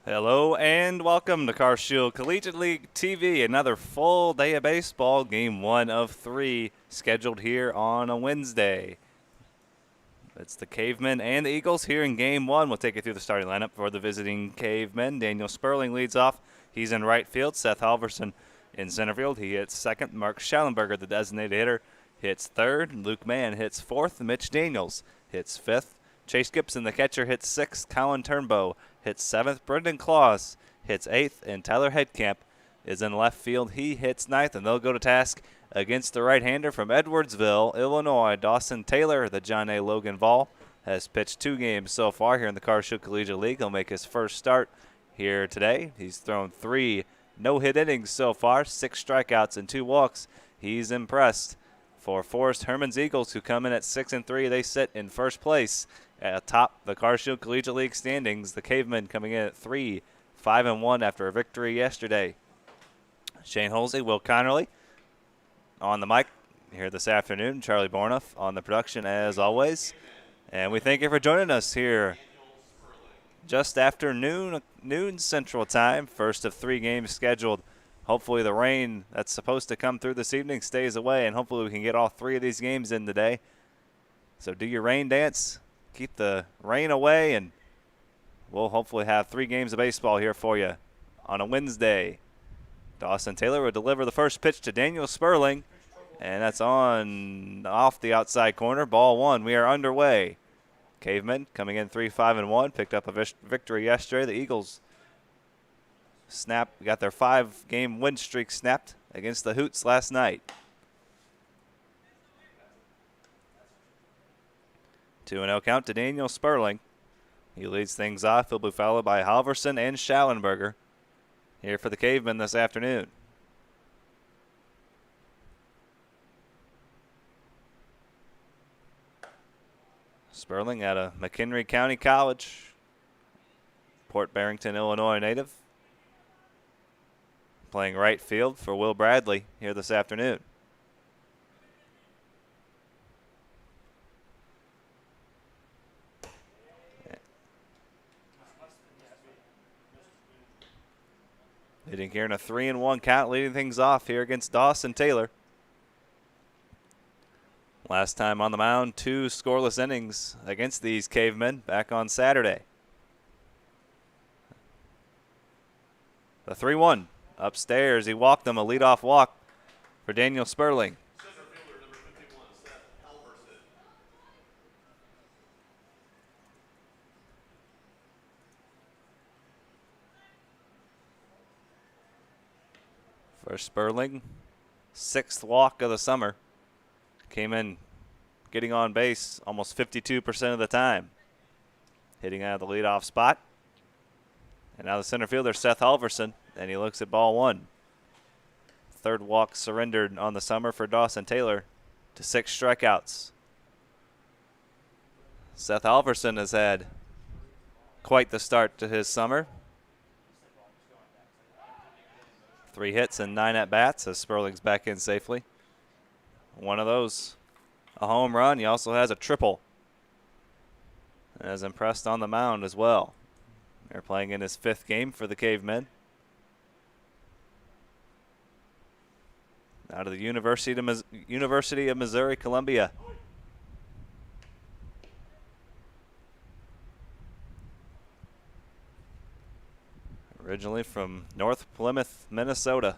Hello and welcome to Car Shield Collegiate League TV. Another full day of baseball, game 1 of 3, scheduled here on a Wednesday. It's the Cavemen and the Eagles here in game 1. We'll take you through the starting lineup for the visiting Cavemen. Daniel Sperling leads off. He's in right field. Seth Halverson in center field. He hits second. Mark Schallenberger, the designated hitter, hits third. Luke Mann hits fourth. Mitch Daniels hits fifth. Chase Gibson, the catcher, hits sixth. Colin Turnbow hits seventh. Brendan Claus hits eighth. And Tyler Headcamp is in left field. He hits ninth, and they'll go to task against the right-hander from Edwardsville, Illinois. Dawson Taylor, the John A. Logan Vol, has pitched 2 games so far here in the Car Shield Collegiate League. He'll make his first start here today. He's thrown 3 no-hit innings so far, 6 strikeouts and 2 walks. He's impressed. For Forest Herman's Eagles, who come in at 6-3, they sit in first place atop the Car Shield Collegiate League standings. The Cavemen coming in at 3-5-1 after a victory yesterday. Shane Holsey, Will Connerly on the mic here this afternoon. Charlie Bornoff on the production as always. And we thank you for joining us here just after noon Central Time. First of 3 games scheduled. Hopefully the rain that's supposed to come through this evening stays away, and hopefully we can get all 3 of these games in today. So do your rain dance. Keep the rain away, and we'll hopefully have 3 games of baseball here for you on a Wednesday. Dawson Taylor will deliver the first pitch to Daniel Sperling, and that's off the outside corner. Ball 1. We are underway. Cavemen coming in 3-5-1, picked up a victory yesterday. The Eagles got their 5-game win streak snapped against the Hoots last night. 2-0 count to Daniel Sperling. He leads things off. He'll be followed by Halverson and Schallenberger here for the Cavemen this afternoon. Sperling out of McHenry County College, Port Barrington, Illinois native, playing right field for Will Bradley here this afternoon. Hitting here in a 3-1 count, leading things off here against Dawson Taylor. Last time on the mound, 2 scoreless innings against these Cavemen back on Saturday. The 3-1 upstairs. He walked them, a leadoff walk for Daniel Sperling. For Sperling, 6th walk of the summer. Came in getting on base almost 52% of the time. Hitting out of the leadoff spot. And now the center fielder, Seth Halverson, and he looks at ball 1. 3rd walk surrendered on the summer for Dawson Taylor to 6 strikeouts. Seth Halverson has had quite the start to his summer. 3 hits and 9 at-bats as Sperling's back in safely. One of those, a home run. He also has a triple. And is impressed on the mound as well. They're playing in his 5th game for the Cavemen. Out of the University of Missouri, Columbia. Originally from North Plymouth, Minnesota.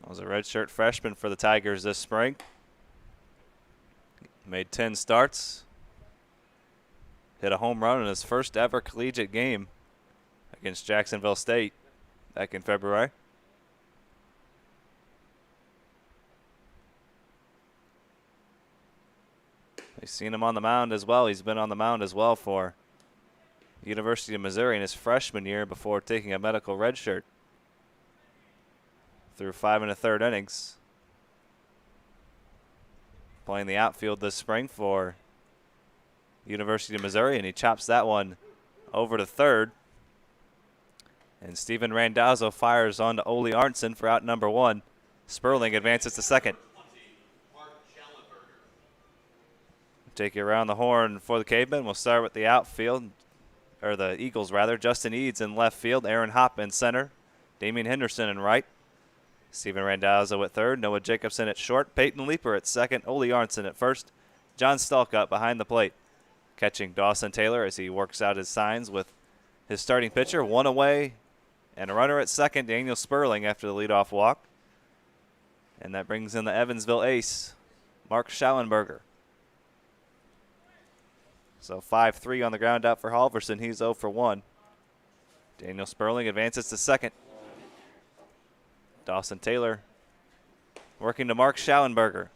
Was a redshirt freshman for the Tigers this spring. Made 10 starts. Hit a home run in his first ever collegiate game against Jacksonville State back in February. We've seen him on the mound as well. He's been on the mound as well for the University of Missouri in his freshman year before taking a medical redshirt. Through 5 1/3 innings. Playing the outfield this spring for University of Missouri, and he chops that one over to third. And Steven Randazzo fires on to Ole Arntzen for out number 1. Sperling advances to second. Take you around the horn for the Cavemen. We'll start with the outfield. or the Eagles rather. Justin Eads in left field, Aaron Hopp in center, Damian Henderson in right, Steven Randazzo at third, Noah Jacobson at short, Peyton Leeper at second, Ole Arnson at first, John Stalkup behind the plate. Catching Dawson Taylor as he works out his signs with his starting pitcher. One away and a runner at second, Daniel Sperling after the leadoff walk. And that brings in the Evansville ace, Mark Schallenberger. So 5-3 on the ground out for Halverson. He's 0 for 1. Daniel Sperling advances to second. Dawson Taylor working to Mark Schallenberger.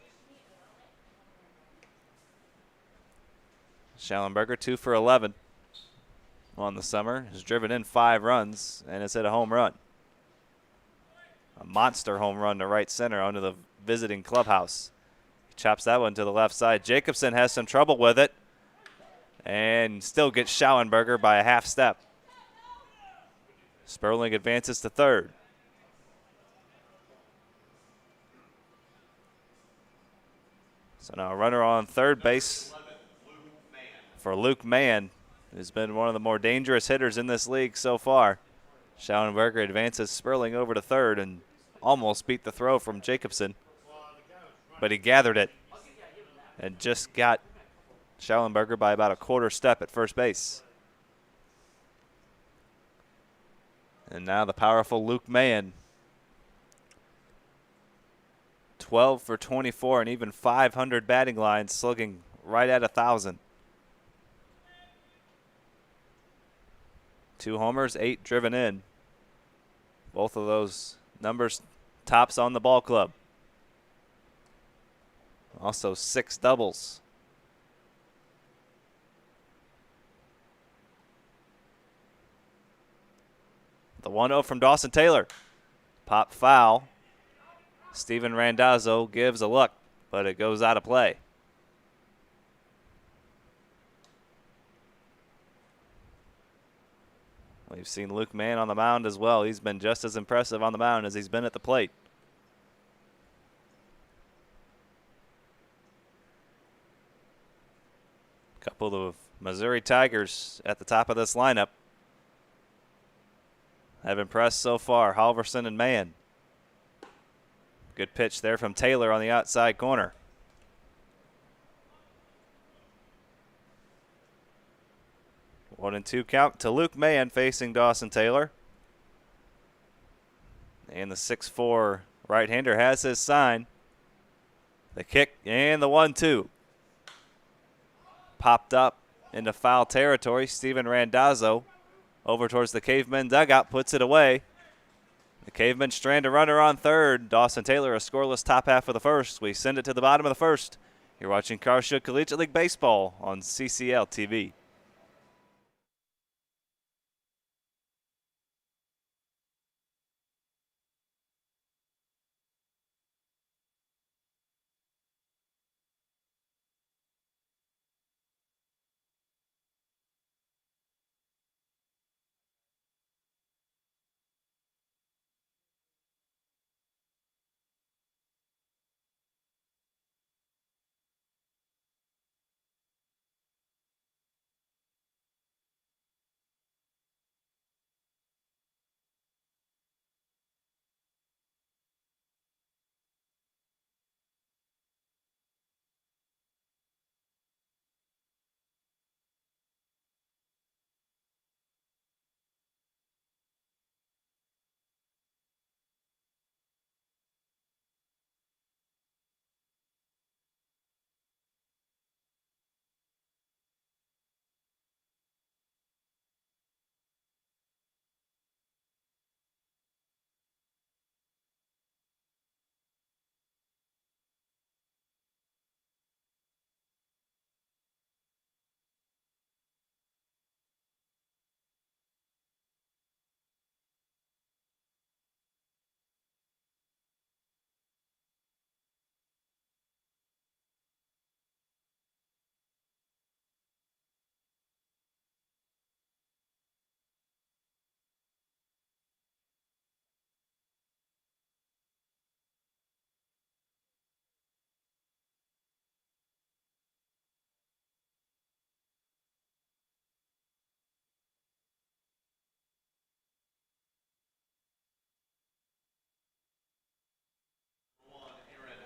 Schallenberger 2 for 11 on the summer. Has driven in 5 runs and has hit a home run. A monster home run to right center onto the visiting clubhouse. He chops that one to the left side. Jacobson has some trouble with it and still gets Schallenberger by a half step. Sperling advances to third. So now a runner on third base for Luke Mann, who's been one of the more dangerous hitters in this league so far. Schallenberger advances Sperling over to third and almost beat the throw from Jacobson, but he gathered it and just got Schallenberger by about a quarter step at first base. And now the powerful Luke Mann, 12 for 24 and even 500 batting lines, slugging right at 1,000. 2 homers, 8 driven in. Both of those numbers tops on the ball club. Also 6 doubles. The 1-0 from Dawson Taylor. Pop foul. Steven Randazzo gives a look, but it goes out of play. We've seen Luke Mann on the mound as well. He's been just as impressive on the mound as he's been at the plate. A couple of Missouri Tigers at the top of this lineup have impressed so far, Halverson and Mann. Good pitch there from Taylor on the outside corner. 1-2 count to Luke Mann facing Dawson Taylor. And the 6'4" right-hander has his sign. The kick and the 1-2. Popped up into foul territory. Steven Randazzo over towards the Cavemen dugout, puts it away. The Cavemen strand a runner on third. Dawson Taylor a scoreless top half of the first. We send it to the bottom of the first. You're watching Car Show Collegiate League Baseball on CCL TV.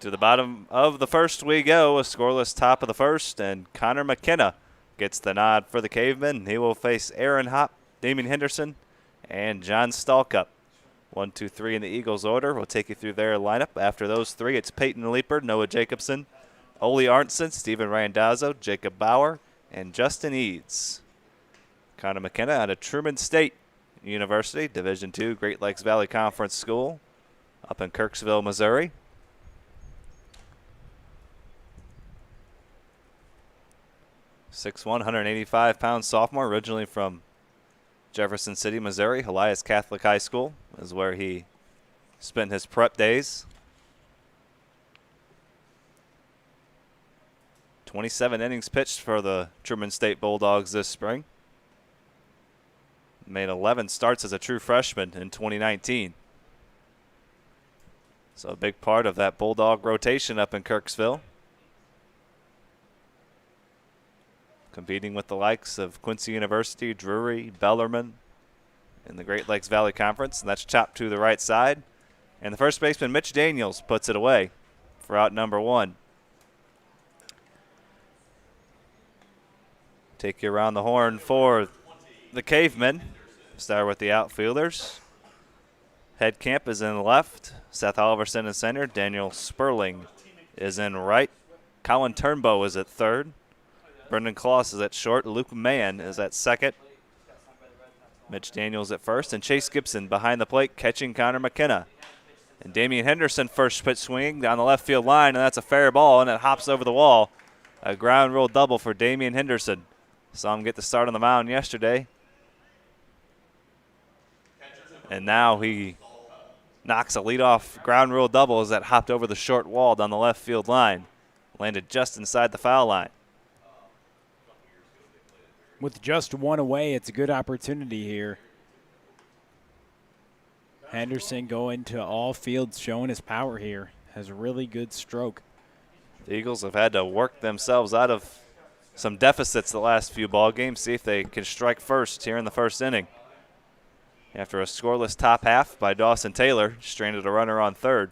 To the bottom of the first we go, a scoreless top of the first, and Connor McKenna gets the nod for the Cavemen. He will face Aaron Hopp, Damian Henderson, and John Stalkup. 1, 2, 3 in the Eagles order. We'll take you through their lineup. After those three, it's Peyton Leeper, Noah Jacobson, Ole Arntzen, Steven Randazzo, Jacob Bauer, and Justin Eads. Connor McKenna out of Truman State University, Division II, Great Lakes Valley Conference School, up in Kirksville, Missouri. (6'1", 185-pound sophomore, originally from Jefferson City, Missouri. Elias Catholic High School is where he spent his prep days. 27 innings pitched for the Truman State Bulldogs this spring. Made 11 starts as a true freshman in 2019. So a big part of that Bulldog rotation up in Kirksville. Competing with the likes of Quincy University, Drury, Bellarmine in the Great Lakes Valley Conference. And that's chopped to the right side. And the first baseman, Mitch Daniels, puts it away for out number one. Take you around the horn for the Cavemen. Start with the outfielders. Headcamp is in left. Seth Oliverson in center. Daniel Sperling is in right. Colin Turnbow is at third. Brendan Kloss is at short. Luke Mann is at second. Mitch Daniels at first. And Chase Gibson behind the plate catching Connor McKenna. And Damian Henderson first pitch swing down the left field line, and that's a fair ball, and it hops over the wall. A ground rule double for Damian Henderson. Saw him get the start on the mound yesterday. And now he knocks a leadoff ground rule double as that hopped over the short wall down the left field line. Landed just inside the foul line. With just one away, it's a good opportunity here. Henderson going to all fields, showing his power here. Has a really good stroke. The Eagles have had to work themselves out of some deficits the last few ball games, see if they can strike first here in the first inning. After a scoreless top half by Dawson Taylor, stranded a runner on third.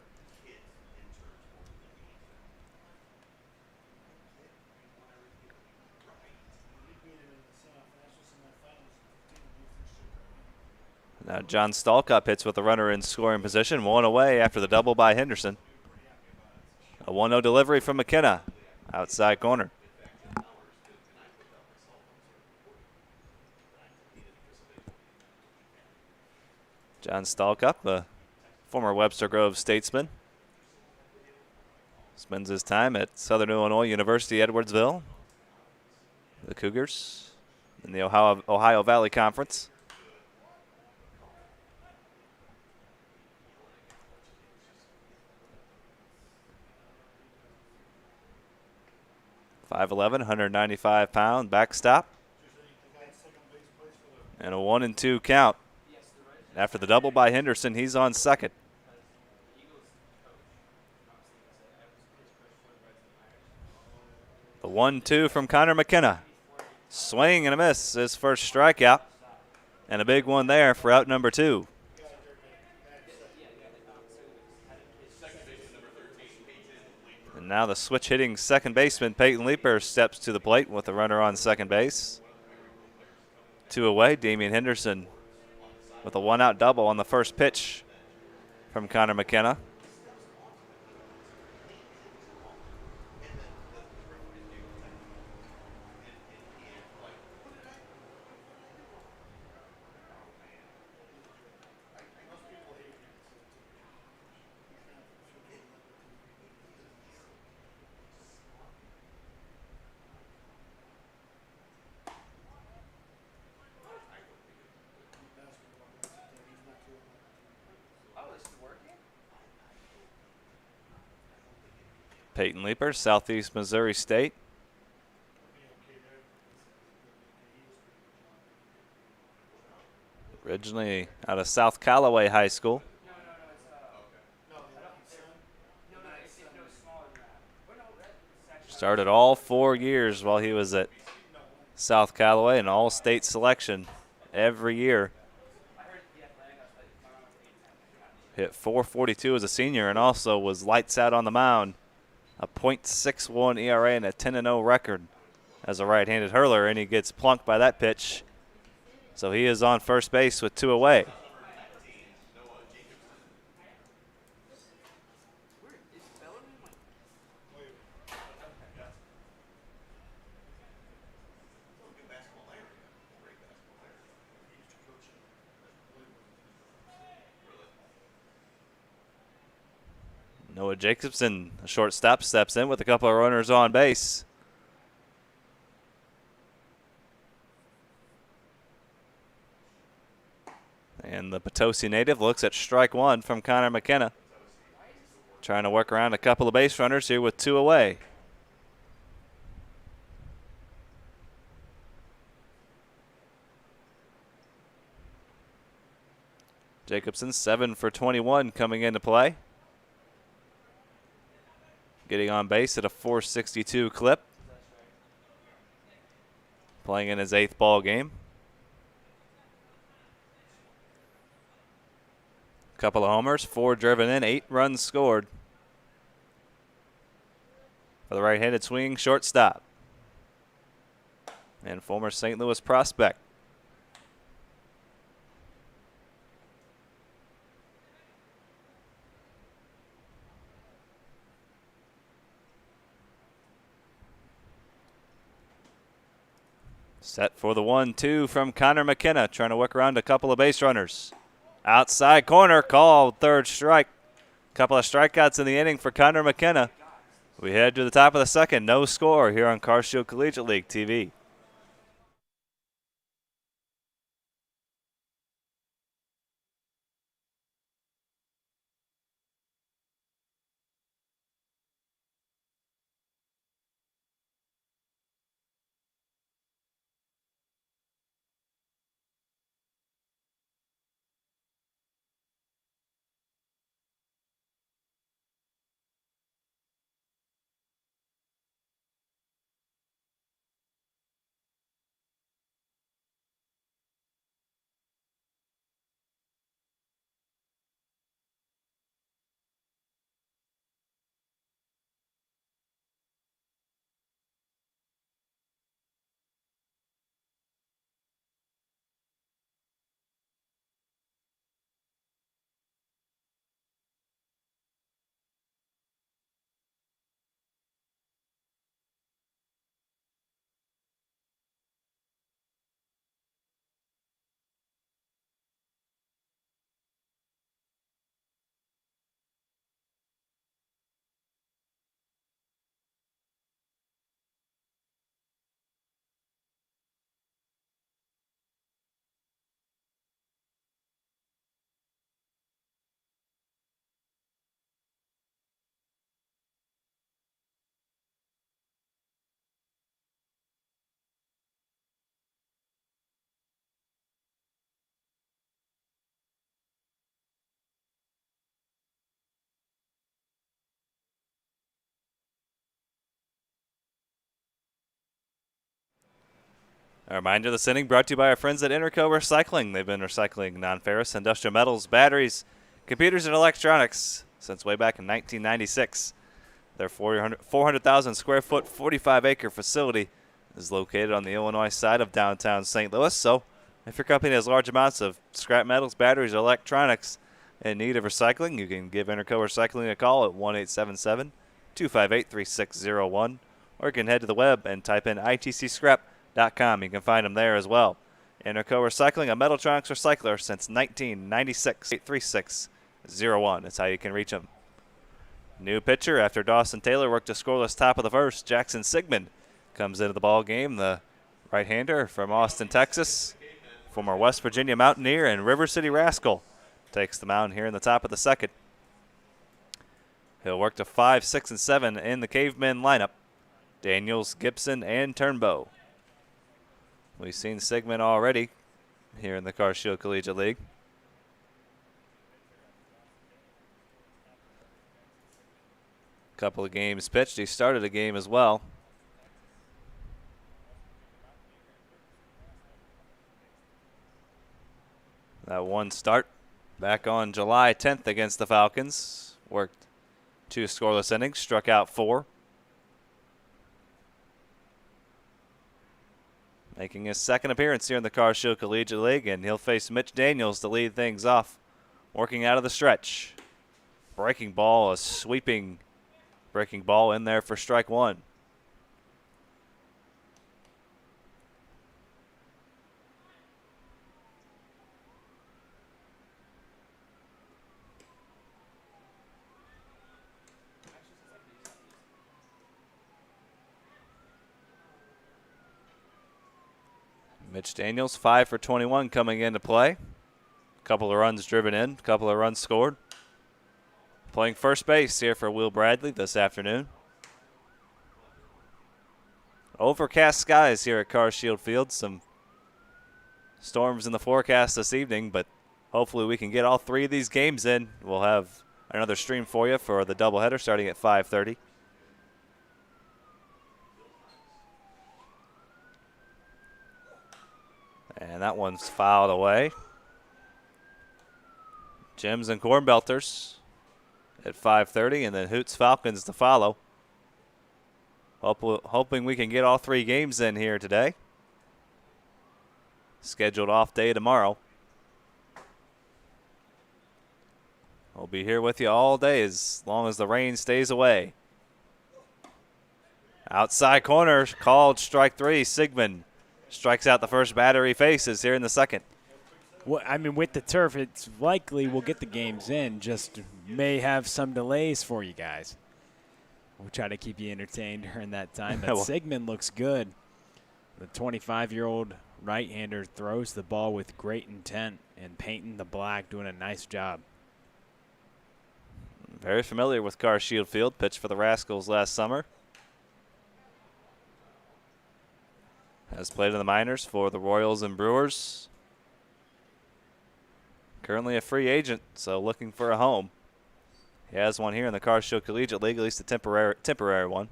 Now John Stalkup hits with a runner in scoring position, one away after the double by Henderson. A 1-0 delivery from McKenna, outside corner. John Stalkup, a former Webster Groves statesman, spends his time at Southern Illinois University, Edwardsville. The Cougars in the Ohio Valley Conference. .5'11", 195-pound backstop. And a 1-2 count. After the double by Henderson, he's on second. The 1-2 from Connor McKenna. Swing and a miss, his first strikeout. And a big one there for out number two. And now the switch hitting second baseman, Peyton Leeper, steps to the plate with a runner on second base. Two away, Damian Henderson with a one-out double on the first pitch from Connor McKenna. Peyton Leeper, Southeast Missouri State. Originally out of South Callaway High School. Started all 4 years while he was at South Callaway, an all-state selection every year. Hit .442 as a senior and also was lights out on the mound a .61 ERA and a 10-0 record as a right-handed hurler, and he gets plunked by that pitch. So he is on first base with 2 away. Noah Jacobson, a shortstop, steps in with a couple of runners on base. And the Potosi native looks at strike 1 from Connor McKenna. Trying to work around a couple of base runners here with 2 away. Jacobson 7 for 21 coming into play. Getting on base at a .462 clip. Playing in his 8th ball game. Couple of homers, 4 driven in, 8 runs scored. For the right-handed swinging shortstop. And former St. Louis prospect. Set for the 1-2 from Connor McKenna, trying to work around a couple of base runners. Outside corner, called, 3rd strike. Couple of strikeouts in the inning for Connor McKenna. We head to the top of the 2nd, no score here on Car Shield Collegiate League TV. A reminder, this inning brought to you by our friends at Interco Recycling. They've been recycling non-ferrous industrial metals, batteries, computers, and electronics since way back in 1996. Their 400,000 square foot, 45-acre facility is located on the Illinois side of downtown St. Louis. So if your company has large amounts of scrap metals, batteries, or electronics in need of recycling, you can give Interco Recycling a call at 1-877-258-3601, or you can head to the web and type in ITCScrap.com. You can find them there as well. Interco Recycling, a Metaltronics recycler since 1996. 83601 That's how you can reach them. New pitcher after Dawson Taylor worked a scoreless top of the 1st. Jackson Sigmund comes into the ball game. The right-hander from Austin, Texas, former West Virginia Mountaineer and River City Rascal, takes the mound here in the top of the 2nd. He'll work to 5, 6, and 7 in the Cavemen lineup. Daniels, Gibson, and Turnbow. We've seen Sigmund already here in the Car Shield Collegiate League. Couple of games pitched. He started a game as well. That one start back on July 10th against the Falcons. Worked 2 scoreless innings, struck out 4. Making his second appearance here in the Car Shield Collegiate League, and he'll face Mitch Daniels to lead things off, working out of the stretch. Breaking ball, a sweeping breaking ball in there for strike 1. Mitch Daniels, 5 for 21 coming into play. A couple of runs driven in, a couple of runs scored. Playing first base here for Will Bradley this afternoon. Overcast skies here at Car Shield Field. Some storms in the forecast this evening, but hopefully we can get all 3 of these games in. We'll have another stream for you for the doubleheader starting at 5:30. And that one's fouled away. Gems and Corn Belters at 5:30, and then Hoots Falcons to follow. Hoping we can get all 3 games in here today. Scheduled off day tomorrow. We'll be here with you all day as long as the rain stays away. Outside corner, called strike 3. Sigmund strikes out the first batter he faces here in the second. Well, I mean, with the turf, it's likely we'll get the games in. Just may have some delays for you guys. We'll try to keep you entertained during that time. But Sigmund looks good. The 25-year-old right-hander throws the ball with great intent, and painting the black, doing a nice job. Very familiar with Car Shield Field. Pitched for the Rascals last summer. Has played in the minors for the Royals and Brewers. Currently a free agent, so looking for a home. He has one here in the Car Shield Collegiate League, at least a temporary one.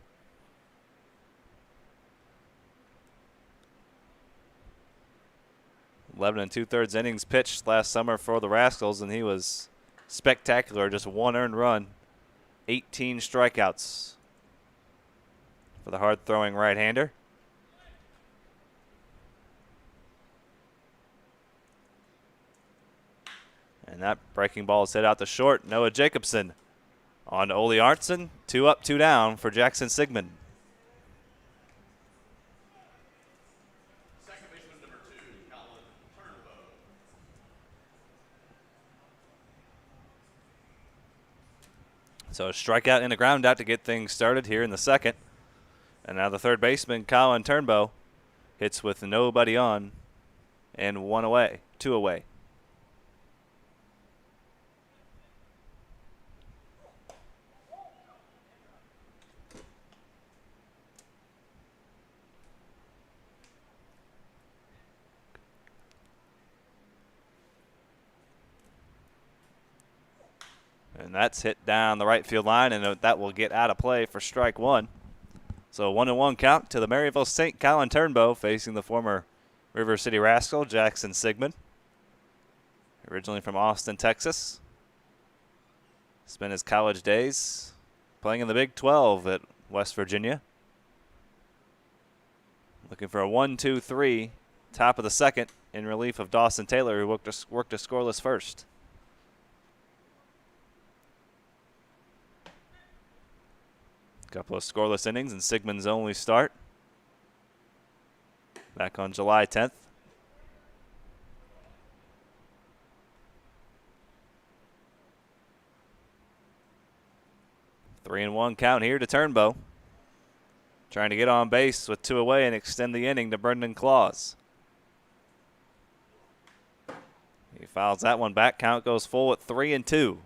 $11 2/3 innings pitched last summer for the Rascals, and he was spectacular. Just 1 earned run, 18 strikeouts for the hard-throwing right-hander. And that breaking ball is hit out to short. Noah Jacobson on to Ole Arntzen. 2 up, 2 down for Jackson Sigmund. Second baseman number 2, Colin Turnbow. So a strikeout and a ground out to get things started here in the second. And now the third baseman, Colin Turnbow, hits with nobody on and 2 away. And that's hit down the right field line, and that will get out of play for strike 1. So 1-1 count to the Maryville St. Colin Turnbow facing the former River City Rascal, Jackson Sigmund. Originally from Austin, Texas. Spent his college days playing in the Big 12 at West Virginia. Looking for a 1-2-3, top of the second, in relief of Dawson Taylor, who worked a scoreless first. Couple of scoreless innings in Sigmund's only start. Back on July 10th. Three and 1 count here to Turnbow. Trying to get on base with 2 away and extend the inning to Brendan Claus. He fouls that one back. Count goes full at 3-2.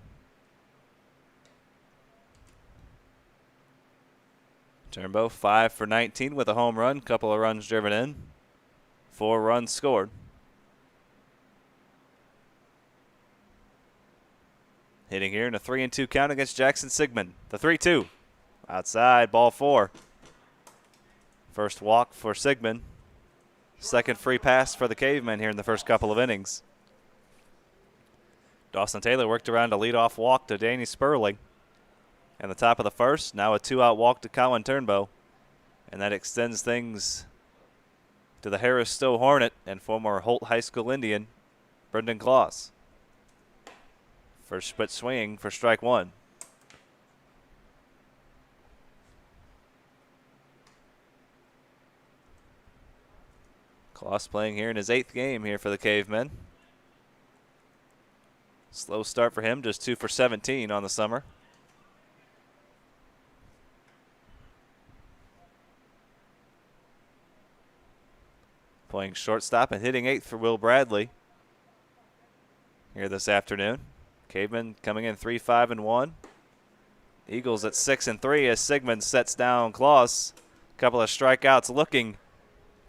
Turnbow 5 for 19 with a home run, couple of runs driven in, 4 runs scored. Hitting here in a 3-2 count against Jackson Sigmund. The 3-2. Outside, ball 4. First walk for Sigmund. Second free pass for the Cavemen here in the first couple of innings. Dawson Taylor worked around a leadoff walk to Danny Sperling. And the top of the first, now a 2-out walk to Colin Turnbow. And that extends things to the Harris Stowe Hornet and former Holt High School Indian, Brendan Kloss. First split swing for strike one. Kloss playing here in his 8th game here for the Cavemen. Slow start for him, just 2 for 17 on the summer. Playing shortstop and hitting 8th for Will Bradley here this afternoon. Cavemen coming in 3-5-1. Eagles at 6-3 as Sigmund sets down Kloss. Couple of strikeouts looking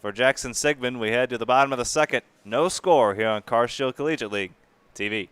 for Jackson Sigmund. We head to the bottom of the second. No score here on Car Shield Collegiate League TV.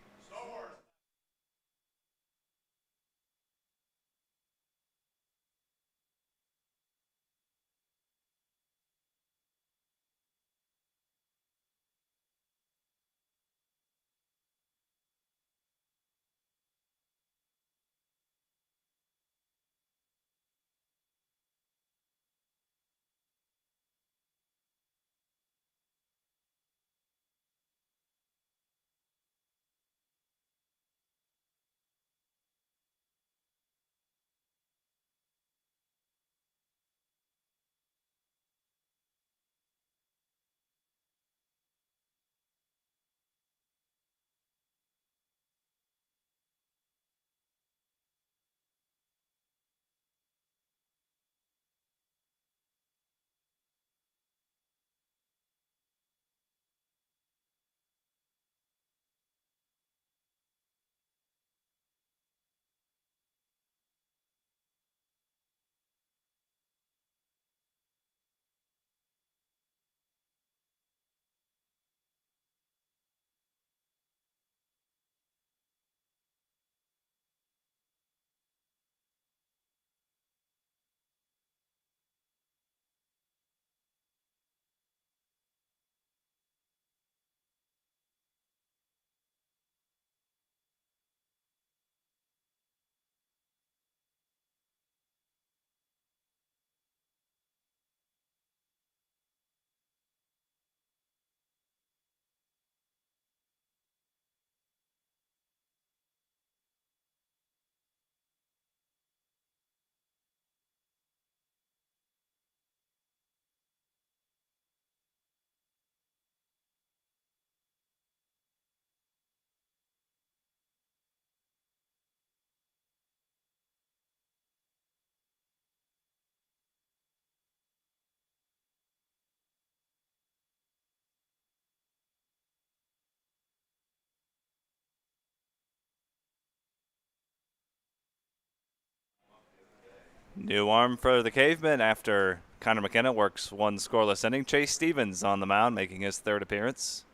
New arm for the Cavemen after Connor McKenna works one scoreless inning. Chase Stevens on the mound making his 3rd appearance.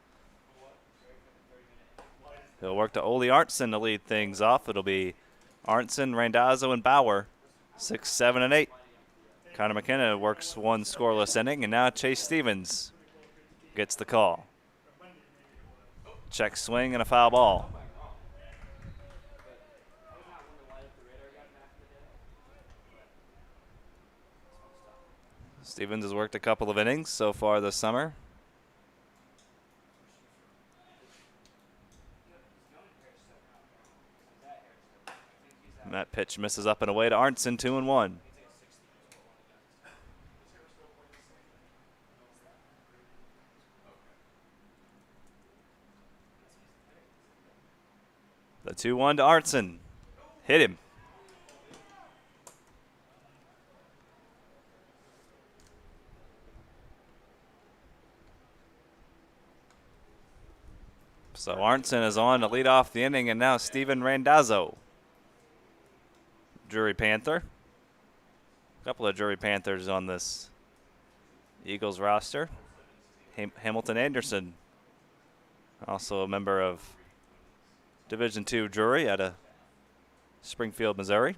He'll work to Ole Arntzen to lead things off. It'll be Arntzen, Randazzo, and Bauer, 6, 7, and 8. Connor McKenna works one scoreless inning, and now Chase Stevens gets the call. Check swing and a foul ball. Stevens has worked a couple of innings so far this summer. And that pitch misses up and away to Arntzen, 2-1. The 2-1 to Arntzen. Hit him. So Arntzen is on to lead off the inning, and now Steven Randazzo. Drury Panther. A couple of Drury Panthers on this Eagles roster. Hamilton Anderson, also a member of Division II Drury out of Springfield, Missouri.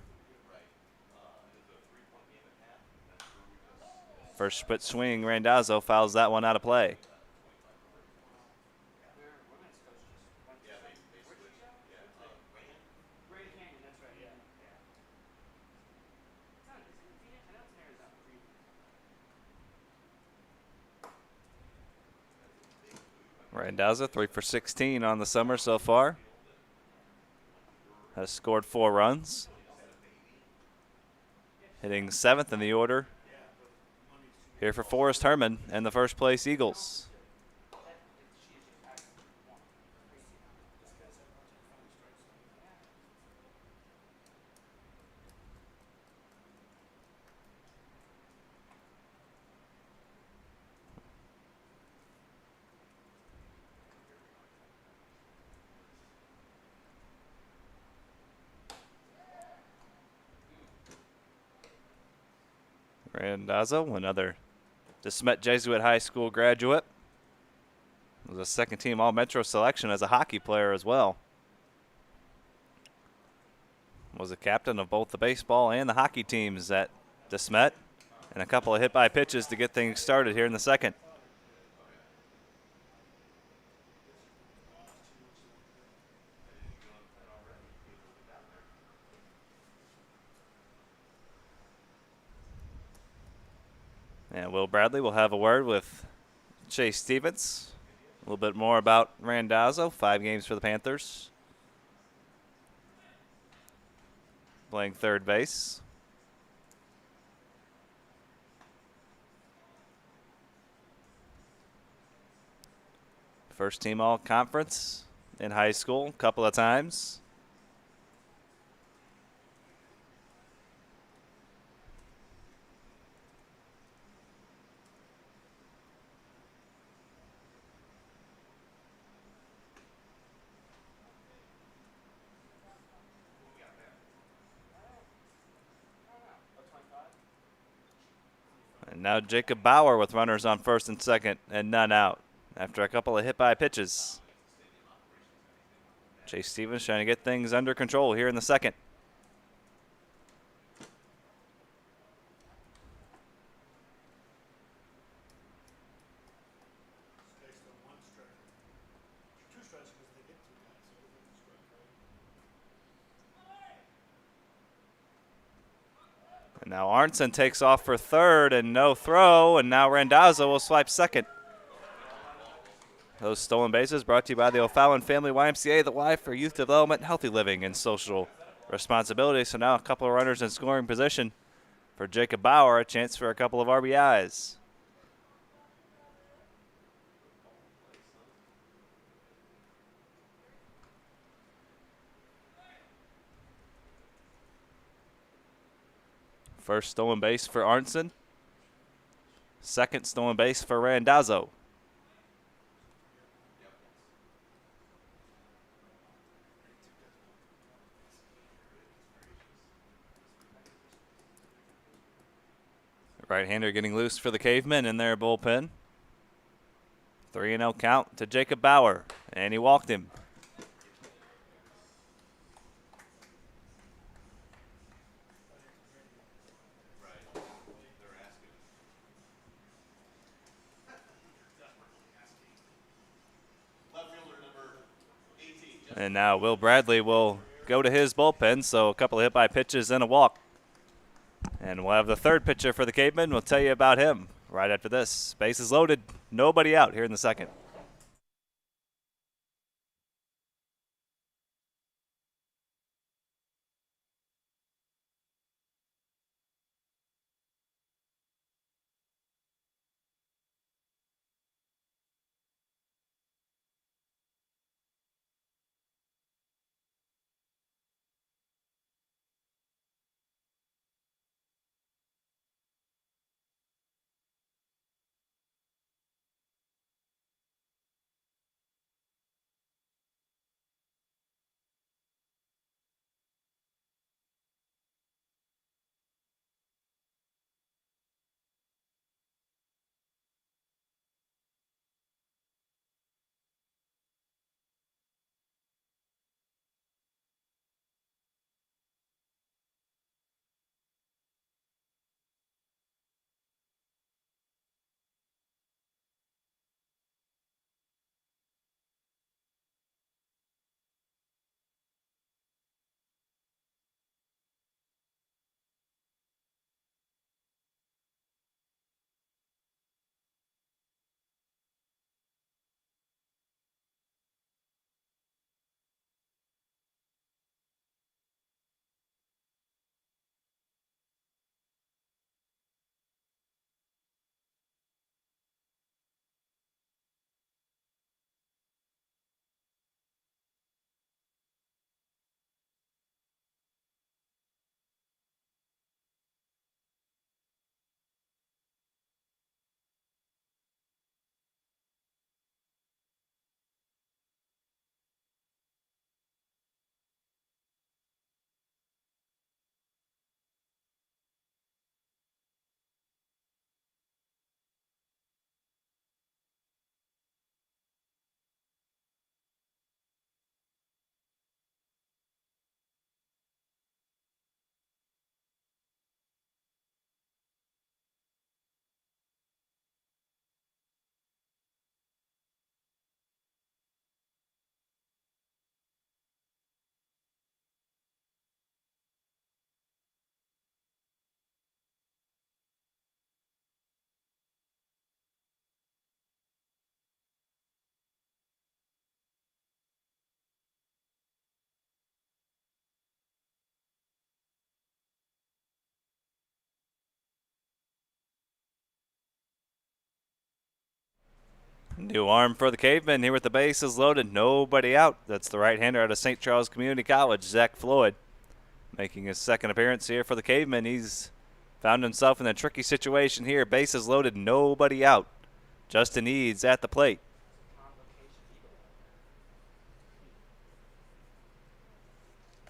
First split swing, Randazzo fouls that one out of play. Randazza, 3 for 16 on the summer so far. Has scored 4 runs. Hitting 7th in the order here for Forrest Herman and the first place Eagles. Randazzo, another DeSmet Jesuit High School graduate. Was a second-team All-Metro selection as a hockey player as well. Was a captain of both the baseball and the hockey teams at DeSmet. And a couple of hit-by pitches to get things started here in the second. And Will Bradley will have a word with Chase Stevens. A little bit more about Randazzo, 5 games for the Panthers. Playing third base. First team all conference in high school a couple of times. And now Jacob Bauer with runners on first and second and none out after a couple of hit-by pitches. Chase Stevens trying to get things under control here in the second. And now Arnson takes off for third and no throw, and now Randazzo will swipe second. Those stolen bases brought to you by the O'Fallon Family YMCA, the Y for Youth Development, Healthy Living, and Social Responsibility. So now a couple of runners in scoring position for Jacob Bauer, a chance for a couple of RBIs. First stolen base for Arnson. Second stolen base for Randazzo. Right-hander getting loose for the Cavemen in their bullpen. 3-0 count to Jacob Bauer, and he walked him. And now Will Bradley will go to his bullpen, so a couple of hit-by pitches and a walk. And we'll have the third pitcher for the Cavemen. We'll tell you about him right after this. Bases loaded, nobody out here in the second. New arm for the Cavemen here with the bases loaded. Nobody out. That's the right-hander out of St. Charles Community College, Zach Floyd, making his second appearance here for the Cavemen. He's found himself in a tricky situation here. Bases loaded, nobody out. Justin Eads at the plate.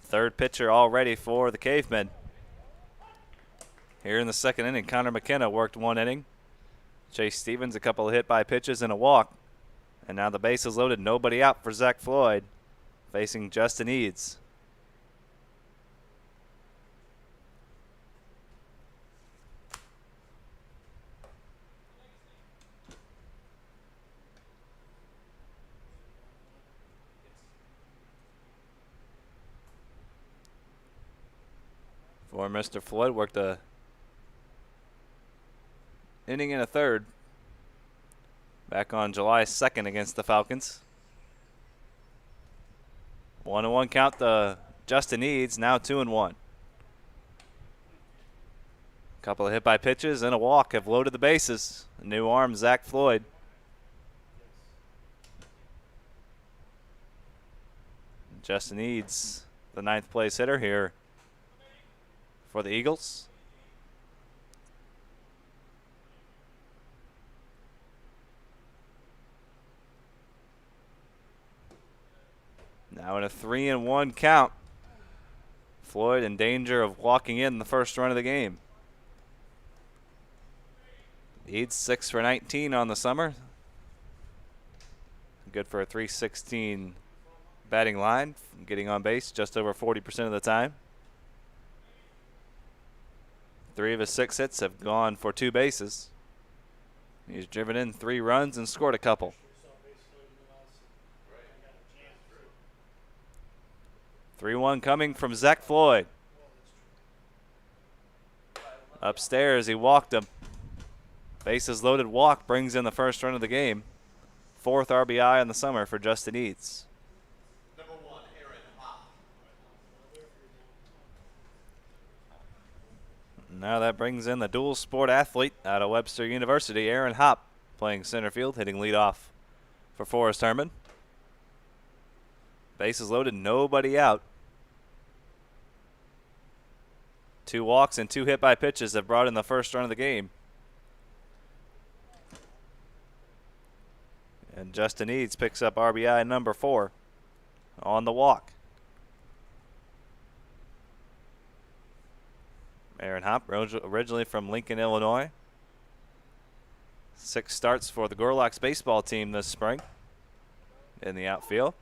Third pitcher already for the Cavemen. Here in the second inning, Connor McKenna worked one inning. Chase Stevens, a couple of hit by pitches and a walk. And now the base is loaded, nobody out for Zach Floyd, facing Justin Eads. For Mr. Floyd, worked a inning and a third back on July 2nd against the Falcons. 1-1 count to Justin Eads, now 2-1. Couple of hit by pitches and a walk have loaded the bases. A new arm, Zach Floyd. Justin Eads, the ninth place hitter here for the Eagles. Now in a 3-1 count. Floyd in danger of walking in the first run of the game. Eads 6 for 19 on the summer. Good for a .316 batting line, getting on base just over 40% of the time. 3 of his 6 hits have gone for 2 bases. He's driven in 3 runs and scored a couple. 3-1 coming from Zach Floyd. Upstairs, he walked him. Bases loaded walk brings in the first run of the game. 4th RBI in the summer for Justin Eads. Number 1, Aaron Hop. Now that brings in the dual sport athlete out of Webster University, Aaron Hop, playing center field, hitting leadoff for Forrest Herman. Bases loaded, nobody out. 2 walks and 2 hit by pitches have brought in the first run of the game. And Justin Eads picks up RBI number 4 on the walk. Aaron Hop, originally from Lincoln, Illinois. 6 starts for the Gorloks baseball team this spring in the outfield.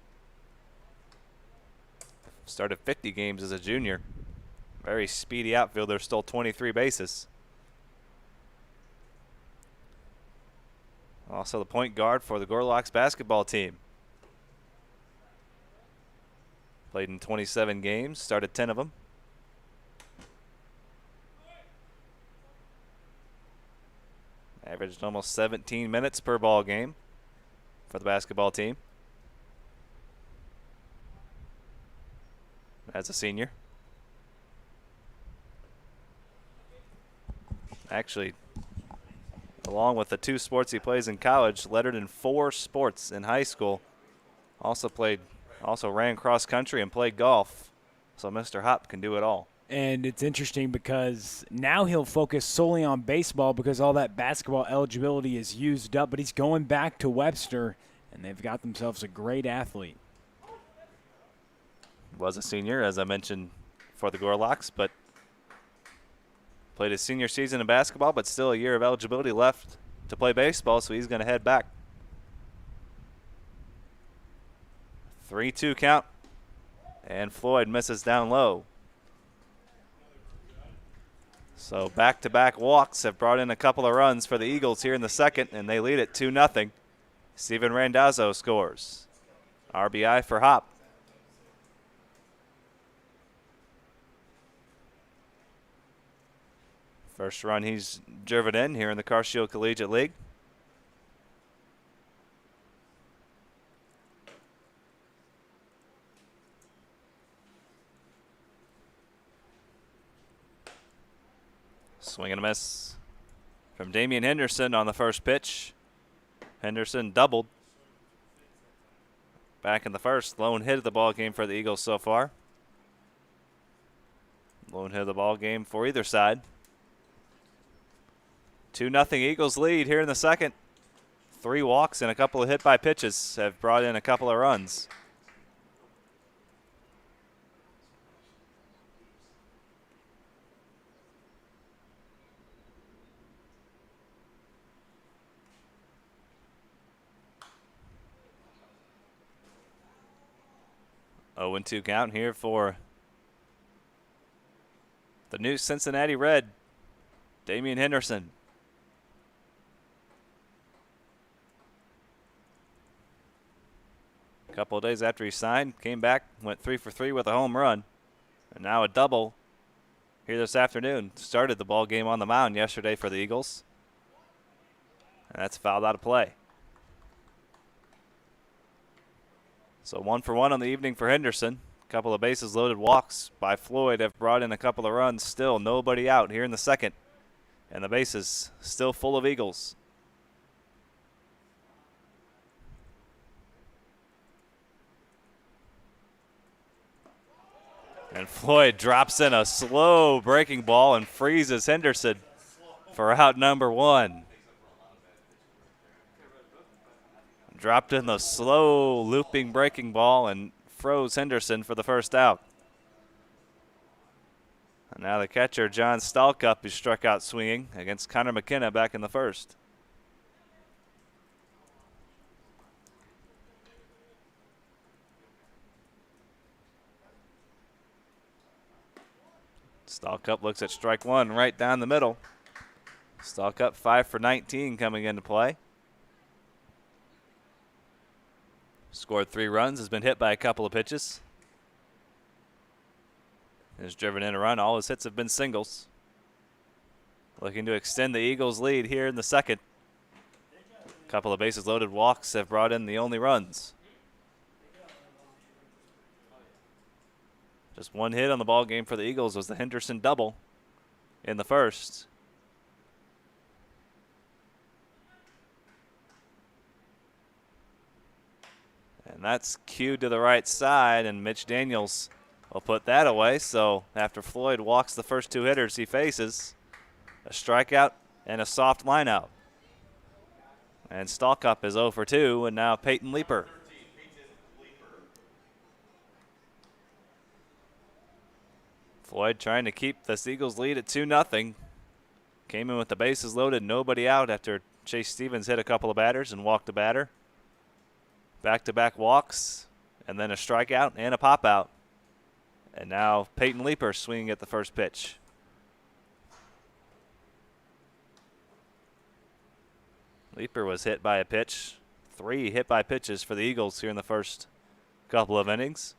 Started 50 games as a junior. Very speedy outfielder, stole 23 bases. Also the point guard for the Gorloks basketball team. Played in 27 games, started 10 of them. Averaged almost 17 minutes per ball game for the basketball team as a senior. Actually, along with the 2 sports he plays in college, lettered in 4 sports in high school. Also ran cross country and played golf. So Mr. Hop can do it all. And it's interesting because now he'll focus solely on baseball because all that basketball eligibility is used up. But he's going back to Webster, and they've got themselves a great athlete. Was a senior, as I mentioned, for the Gorloks, but played his senior season in basketball, but still a year of eligibility left to play baseball, so he's going to head back. 3-2 count, and Floyd misses down low. So back-to-back walks have brought in a couple of runs for the Eagles here in the second, and they lead it 2-0. Steven Randazzo scores. RBI for Hop. First run he's driven in here in the Car Shield Collegiate League. Swing and a miss from Damian Henderson on the first pitch. Henderson doubled back in the first. Lone hit of the ball game for the Eagles so far. Lone hit of the ball game for either side. 2-0 Eagles lead here in the second. 3 walks and a couple of hit by pitches have brought in a couple of runs. Oh, 0-2 count here for the new Cincinnati Red, Damian Henderson. A couple of days after he signed, came back, went 3 for 3 with a home run, and now a double here this afternoon. Started the ball game on the mound yesterday for the Eagles, and that's fouled out of play. So 1 for 1 on the evening for Henderson. A couple of bases loaded walks by Floyd have brought in a couple of runs. Still nobody out here in the second, and the bases still full of Eagles. And Floyd drops in a slow breaking ball and freezes Henderson for out number 1. Dropped in the slow looping breaking ball and froze Henderson for the first out. And now the catcher, John Stallcup, who struck out swinging against Connor McKenna back in the first. Stallcup looks at strike 1 right down the middle. Stallcup 5 for 19 coming into play. Scored 3 runs, has been hit by a couple of pitches. Has driven in a run. All his hits have been singles. Looking to extend the Eagles' lead here in the second. A couple of bases loaded walks have brought in the only runs. Just 1 hit on the ball game for the Eagles was the Henderson double in the first. And that's cued to the right side, and Mitch Daniels will put that away. So after Floyd walks the first 2 hitters he faces, a strikeout and a soft line out. And Stallcup is 0 for 2, and now Peyton Leeper. Floyd trying to keep the Eagles lead at 2-0. Came in with the bases loaded, nobody out after Chase Stevens hit a couple of batters and walked a batter. Back-to-back walks, and then a strikeout and a pop-out. And now Peyton Leeper swinging at the first pitch. Leeper was hit by a pitch. 3 hit by pitches for the Eagles here in the first couple of innings.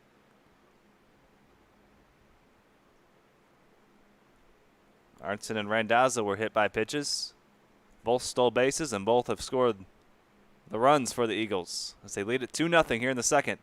Arnson and Randazzo were hit by pitches. Both stole bases, and both have scored the runs for the Eagles as they lead at 2-0 here in the second.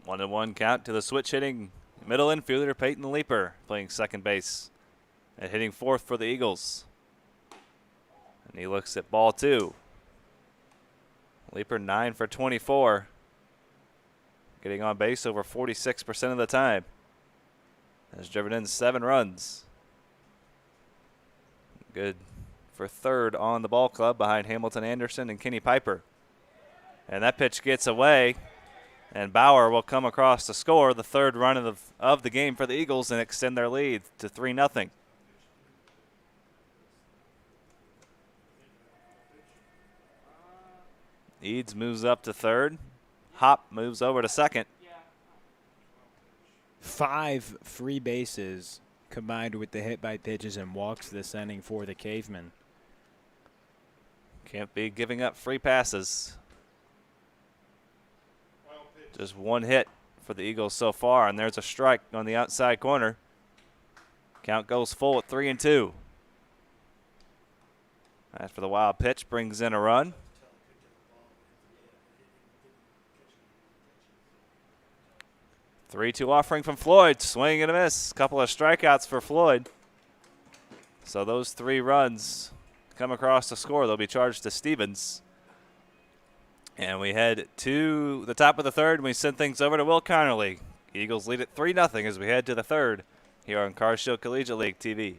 One and 1 count to the switch hitting middle infielder Peyton Leeper, playing second base and hitting fourth for the Eagles. And he looks at ball 2. Leeper 9 for 24, getting on base over 46% of the time. Has driven in 7 runs. Good for third on the ball club behind Hamilton Anderson and Kenny Piper. And that pitch gets away, and Bauer will come across to score the 3rd run of the game for the Eagles and extend their lead to 3-0. Eads moves up to 3rd. Hop moves over to 2nd. 5 free bases combined with the hit by pitches and walks this inning for the Cavemen. Can't be giving up free passes. Just 1 hit for the Eagles so far, and there's a strike on the outside corner. Count goes full at 3-2. After the wild pitch brings in a run. Three-two offering from Floyd. Swing and a miss. Couple of strikeouts for Floyd. So those 3 runs come across the score. They'll be charged to Stevens. And we head to the top of the third, and we send things over to Will Connerly. Eagles lead it 3-0 as we head to the third here on Car Show Collegiate League TV.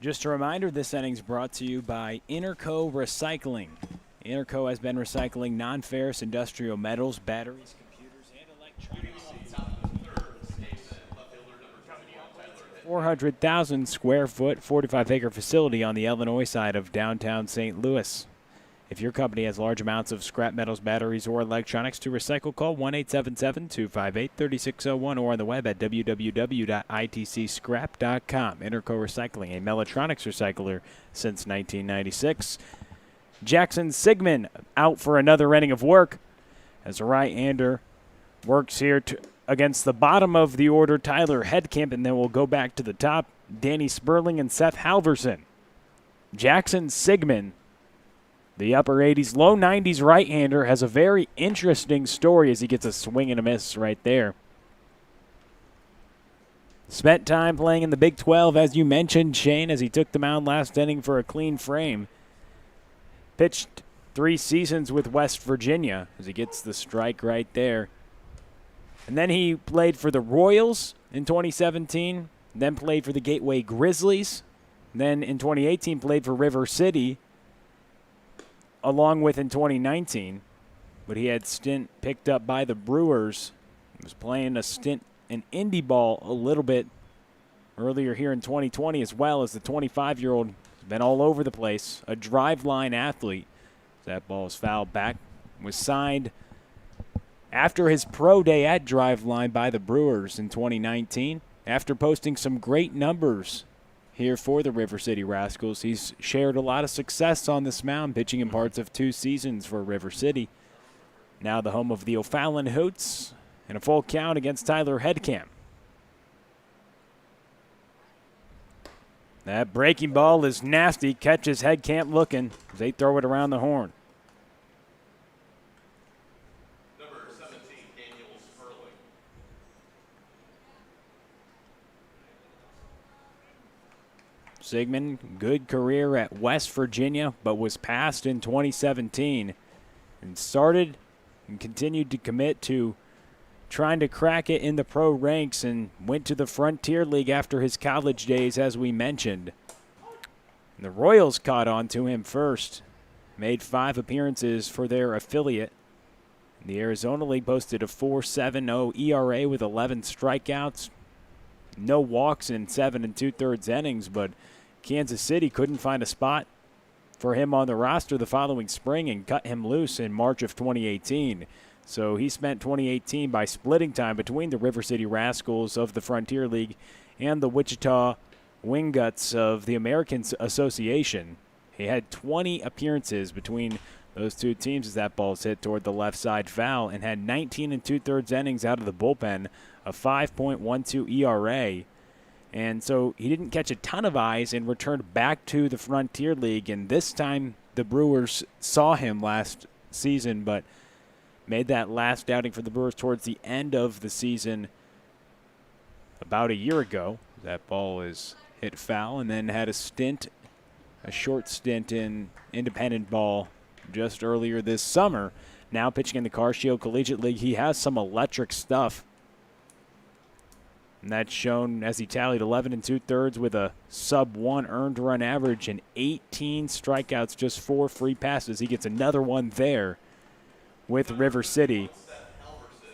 Just a reminder, this inning's brought to you by Interco Recycling. Interco has been recycling non-ferrous industrial metals, batteries, computers, and electronics. 400,000 square foot, 45-acre facility on the Illinois side of downtown St. Louis. If your company has large amounts of scrap metals, batteries, or electronics to recycle, call 1-877-258-3601 or on the web at www.itcscrap.com. Interco Recycling, a Mellotronics recycler since 1996. Jackson Sigmund out for another inning of work as a right-hander works here against the bottom of the order, Tyler Headkamp, and then we'll go back to the top, Danny Sperling and Seth Halverson. Jackson Sigmund, the upper 80s, low 90s right-hander, has a very interesting story as he gets a swing and a miss right there. Spent time playing in the Big 12, as you mentioned, Shane, as he took the mound last inning for a clean frame. Pitched 3 seasons with West Virginia as he gets the strike right there. And then he played for the Royals in 2017, then played for the Gateway Grizzlies, then in 2018 played for River City, along with in 2019, but he had stint picked up by the Brewers. He was playing a stint in indie ball a little bit earlier here in 2020 as well, as the 25-year-old has been all over the place, a drive-line athlete. That ball is fouled back. Was signed after his pro day at drive-line by the Brewers in 2019. After posting some great numbers here for the River City Rascals, he's shared a lot of success on this mound, pitching in parts of 2 seasons for River City. Now the home of the O'Fallon Hoots, and a full count against Tyler Headkamp. That breaking ball is nasty, catches Headkamp looking as they throw it around the horn. Number 17, Daniel Sperling. Sigmund, good career at West Virginia, but was passed in 2017 and started and continued to commit to trying to crack it in the pro ranks and went to the Frontier League after his college days, as we mentioned. And the Royals caught on to him first, made 5 appearances for their affiliate. The Arizona League posted a 4.70 ERA with 11 strikeouts, no walks in 7 2/3 innings, but Kansas City couldn't find a spot for him on the roster the following spring and cut him loose in March of 2018. So he spent 2018 by splitting time between the River City Rascals of the Frontier League and the Wichita Wingguts of the American Association. He had 20 appearances between those 2 teams as that ball's hit toward the left side foul, and had 19 2/3 innings out of the bullpen, a 5.12 ERA. And so he didn't catch a ton of eyes and returned back to the Frontier League. And this time the Brewers saw him last season, but made that last outing for the Brewers towards the end of the season about a year ago. That ball is hit foul, and then had a short stint in independent ball just earlier this summer. Now pitching in the Car Shield Collegiate League. He has some electric stuff. And that's shown as he tallied 11 2/3 with a sub-1 earned run average and 18 strikeouts, just 4 free passes. He gets another one there with River City.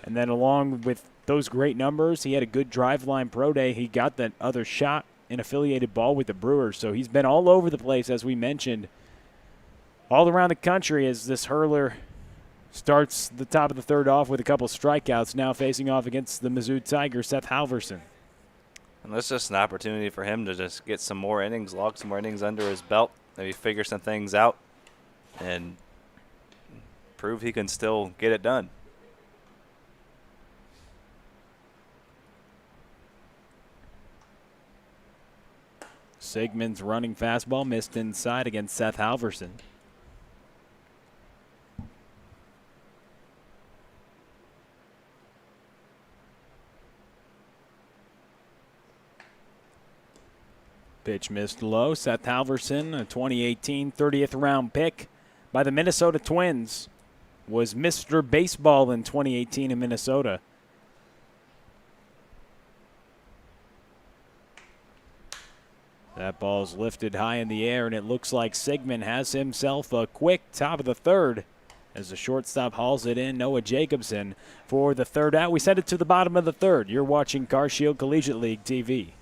And then along with those great numbers, he had a good drive line pro day. He got that other shot in affiliated ball with the Brewers. So he's been all over the place, as we mentioned, all around the country as this hurler starts the top of the third off with a couple strikeouts, now facing off against the Mizzou Tiger, Seth Halverson. And that's just an opportunity for him to just get some more innings, log some more innings under his belt, maybe figure some things out, and prove he can still get it done. Sigmund's running fastball missed inside against Seth Halverson. Pitch missed low. Seth Halverson, a 2018 30th round pick by the Minnesota Twins, was Mr. Baseball in 2018 in Minnesota. That ball's lifted high in the air, and it looks like Sigmund has himself a quick top of the third as the shortstop hauls it in. Noah Jacobson for the third out. We send it to the bottom of the third. You're watching Car Shield Collegiate League TV.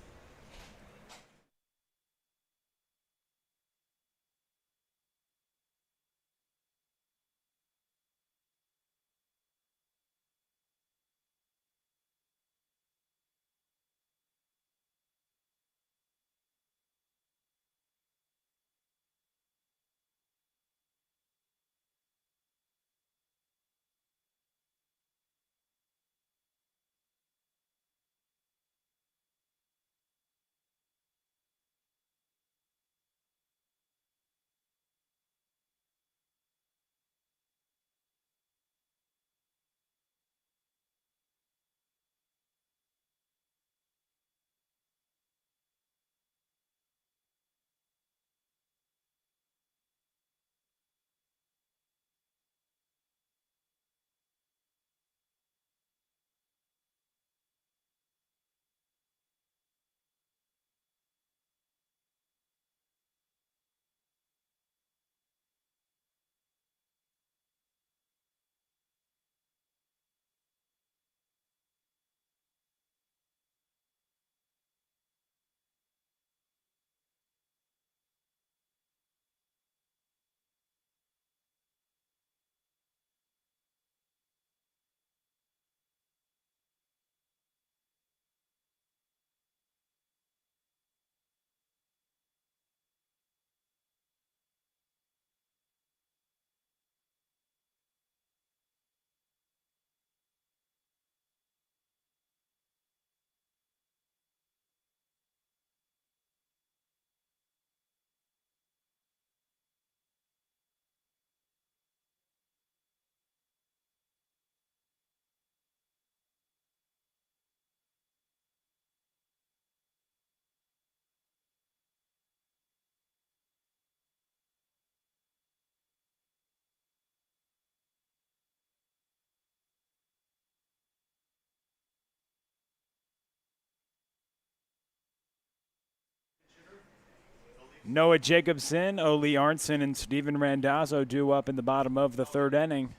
Noah Jacobson, Ole Arnson, and Steven Randazzo due up in the bottom of the third inning.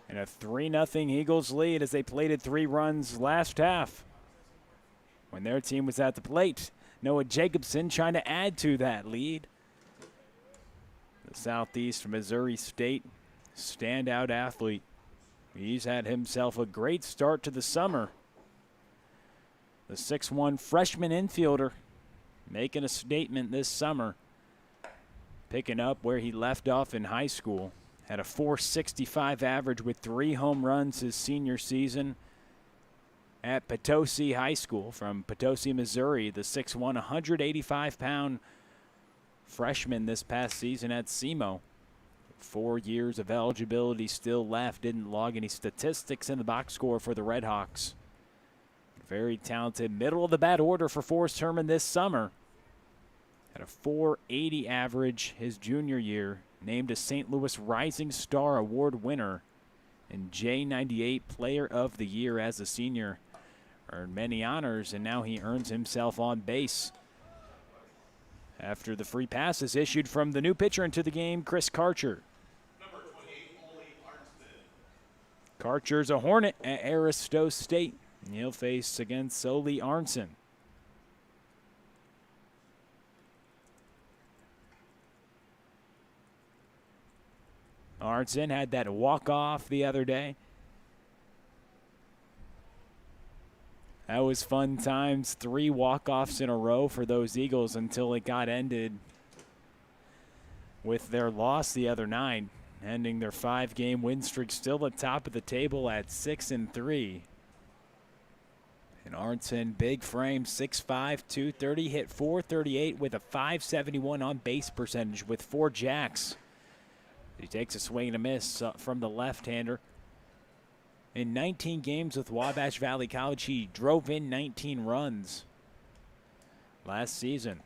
And a 3-0 Eagles lead as they plated 3 runs last half when their team was at the plate. Noah Jacobson trying to add to that lead. The Southeast Missouri State standout athlete. He's had himself a great start to the summer. The 6'1" freshman infielder making a statement this summer, picking up where he left off in high school. Had a .465 average with 3 home runs his senior season at Potosi High School from Potosi, Missouri. The 6'1", 185-pound freshman this past season at SEMO. 4 years of eligibility still left. Didn't log any statistics in the box score for the Redhawks. Very talented. Middle of the bat order for Forrest Herman this summer. Had a .480 average his junior year. Named a St. Louis Rising Star Award winner and J98 Player of the Year as a senior. Earned many honors, and now he earns himself on base. After the free pass is issued from the new pitcher into the game, Chris Karcher. Number 28, Ole Arnston. Karcher's a Hornet at Aristo State. He'll face against Ole Arnson. Arnson had that walk-off the other day. That was fun times. 3 walk-offs in a row for those Eagles until it got ended with their loss the other night, ending their 5-game win streak still at top of the table at 6-3. And Arnson, big frame, 6'5", 230, hit .438 with a .571 on base percentage with 4 jacks. He takes a swing and a miss from the left-hander. In 19 games with Wabash Valley College, he drove in 19 runs last season.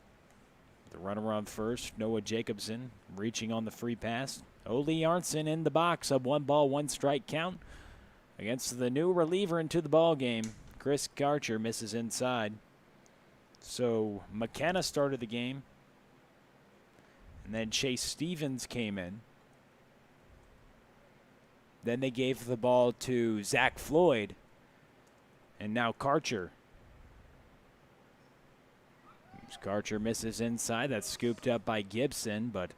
The runner on first, Noah Jacobson, reaching on the free pass. Ole Arnson in the box, a 1-ball, 1-strike count against the new reliever into the ball game. Chris Karcher misses inside. So McKenna started the game, and then Chase Stevens came in. Then they gave the ball to Zach Floyd, and now Karcher. Karcher misses inside. That's scooped up by Gibson, but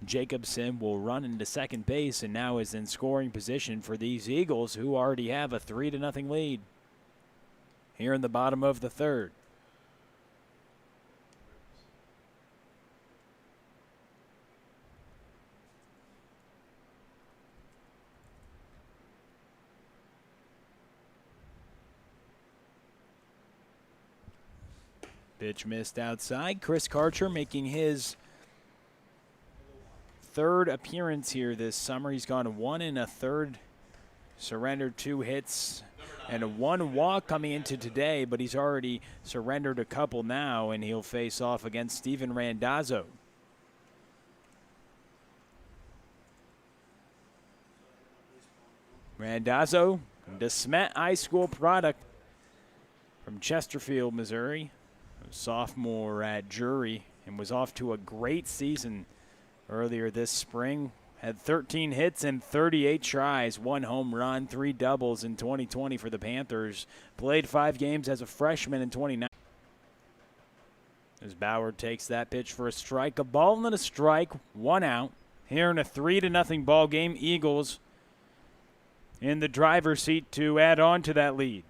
Jacobson will run into second base and now is in scoring position for these Eagles, who already have a 3-0 lead here in the bottom of the third. Pitch missed outside. Chris Karcher making his 3rd appearance here this summer. He's gone 1 1/3, surrendered 2 hits and a 1 walk coming into today, but he's already surrendered a couple now, and he'll face off against Steven Randazzo. Randazzo, DeSmet High School product from Chesterfield, Missouri. Sophomore at Drury and was off to a great season earlier this spring. Had 13 hits and 38 tries, 1 home run, 3 doubles in 2020 for the Panthers. Played 5 games as a freshman in 2019. As Bauer takes that pitch for a strike, a ball and a strike, 1 out. Here in a 3-0 ball game, Eagles in the driver's seat to add on to that lead.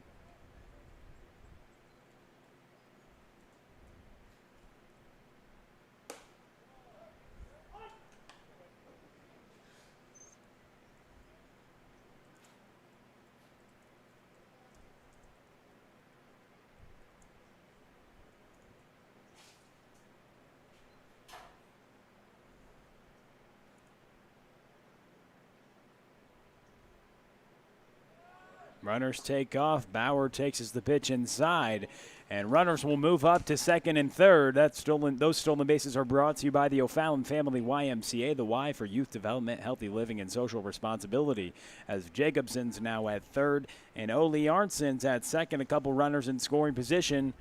Runners take off. Bauer takes the pitch inside, and runners will move up to second and third. Those stolen bases are brought to you by the O'Fallon Family YMCA, the Y for youth development, healthy living, and social responsibility. As Jacobson's now at third, and Ole Arnson's at second. A couple runners in scoring position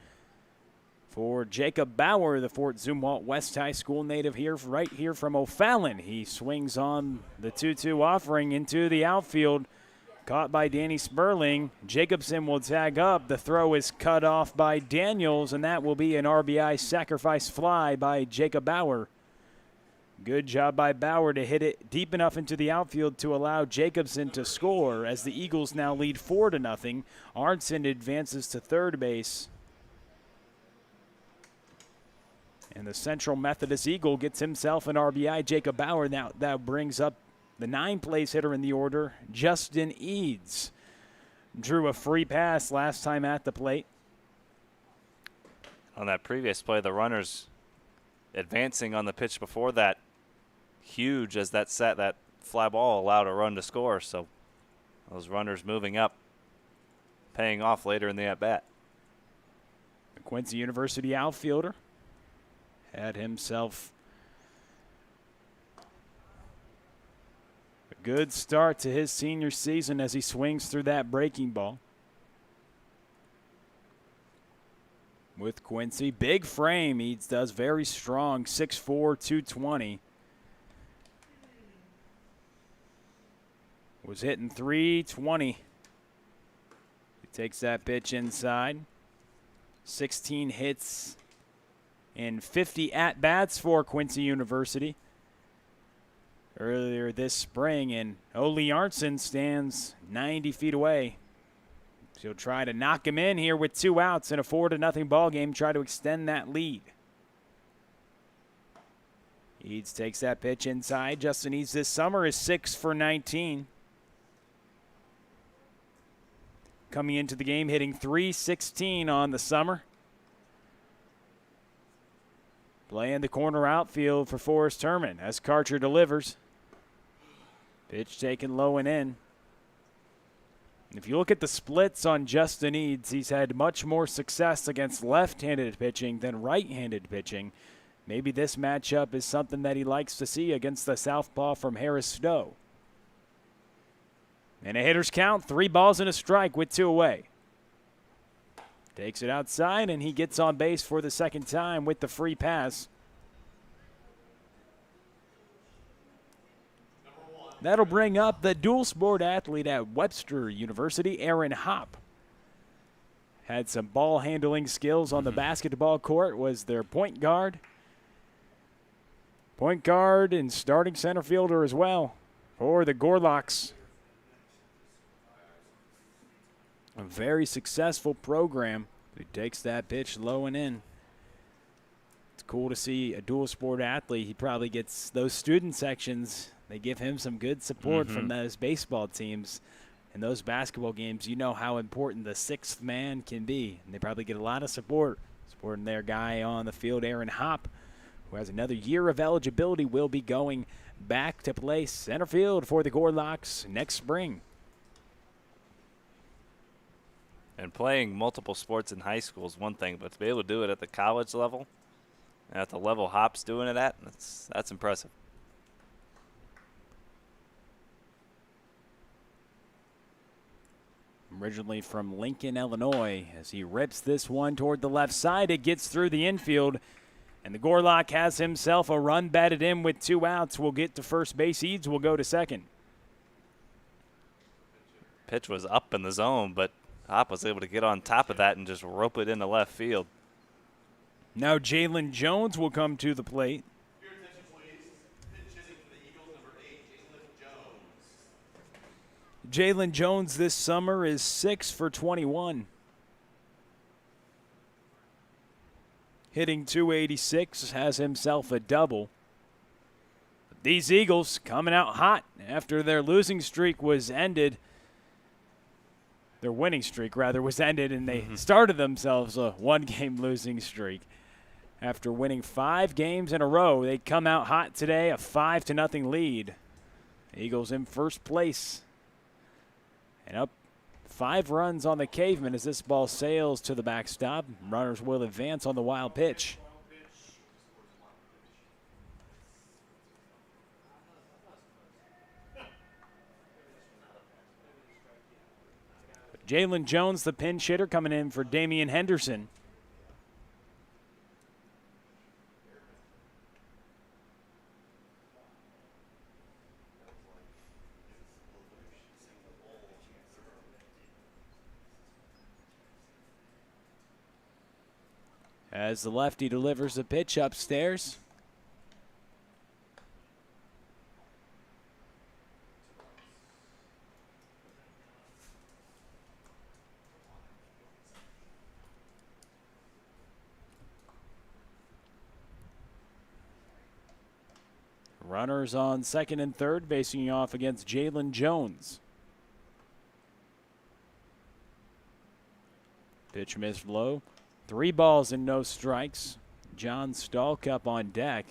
for Jacob Bauer, the Fort Zumwalt West High School native right here from O'Fallon. He swings on the 2-2 offering into the outfield. Caught by Danny Sperling. Jacobson will tag up. The throw is cut off by Daniels, and that will be an RBI sacrifice fly by Jacob Bauer. Good job by Bauer to hit it deep enough into the outfield to allow Jacobson to score as the Eagles now lead 4-0. Arnson advances to third base. And the Central Methodist Eagle gets himself an RBI. Jacob Bauer now that brings up the 9th place hitter in the order, Justin Eads. Drew a free pass last time at the plate. On that previous play, the runners advancing on the pitch before that, huge as that fly ball allowed a run to score. So those runners moving up, paying off later in the at-bat. The Quincy University outfielder had himself a good start to his senior season as he swings through that breaking ball. With Quincy, big frame, he does very strong, 6'4", 220. Was hitting 320. He takes that pitch inside. 16 hits and 50 at-bats for Quincy University earlier this spring, and Ole Arntzen stands 90 feet away. So he'll try to knock him in here with 2 outs in a 4-0 ball game, try to extend that lead. Eads takes that pitch inside. Justin Eads this summer is 6 for 19. Coming into the game, hitting .316 on the summer. Playing the corner outfield for Forrest Herman as Karcher delivers. Pitch taken low and in. If you look at the splits on Justin Eads, he's had much more success against left-handed pitching than right-handed pitching. Maybe this matchup is something that he likes to see against the southpaw from Harris Stowe. And a hitter's count, 3 balls and a strike with 2 away. Takes it outside, and he gets on base for the second time with the free pass. That'll bring up the dual sport athlete at Webster University, Aaron Hopp. Had some ball handling skills on the basketball court, was their point guard. Point guard and starting center fielder as well for the Gorlocks. A very successful program. He takes that pitch low and in. It's cool to see a dual sport athlete. He probably gets those student sections. They give him some good support from those baseball teams. In those basketball games, you know how important the 6th man can be. And they probably get a lot of support. Supporting their guy on the field, Aaron Hopp, who has another year of eligibility, will be going back to play center field for the Gorlocks next spring. And playing multiple sports in high school is one thing, but to be able to do it at the college level, and at the level Hop's doing it at, that's impressive. Originally from Lincoln, Illinois, as he rips this one toward the left side, it gets through the infield, and the Gorlock has himself a run batted in with 2 outs. Will get to first base. Eads will go to second. Pitch was up in the zone, but Hop was able to get on top of that and just rope it into left field. Now Jalen Jones will come to the plate. Your attention, please. Pitch hitting for the Eagles, number 8, Jalen Jones. Jalen Jones this summer is 6 for 21. Hitting .286, has himself a double. These Eagles coming out hot after their losing streak was ended. Their winning streak, rather, was ended, and they started themselves a 1-game losing streak. After winning 5 games in a row, they come out hot today, a 5-0 lead. Eagles in first place. And up 5 runs on the Cavemen as this ball sails to the backstop. Runners will advance on the wild pitch. Jalen Jones, the pinch hitter, coming in for Damian Henderson. As the lefty delivers the pitch upstairs. Runners on second and third, facing off against Jalen Jones. Pitch missed low. 3 balls and no strikes. John Stallcup on deck.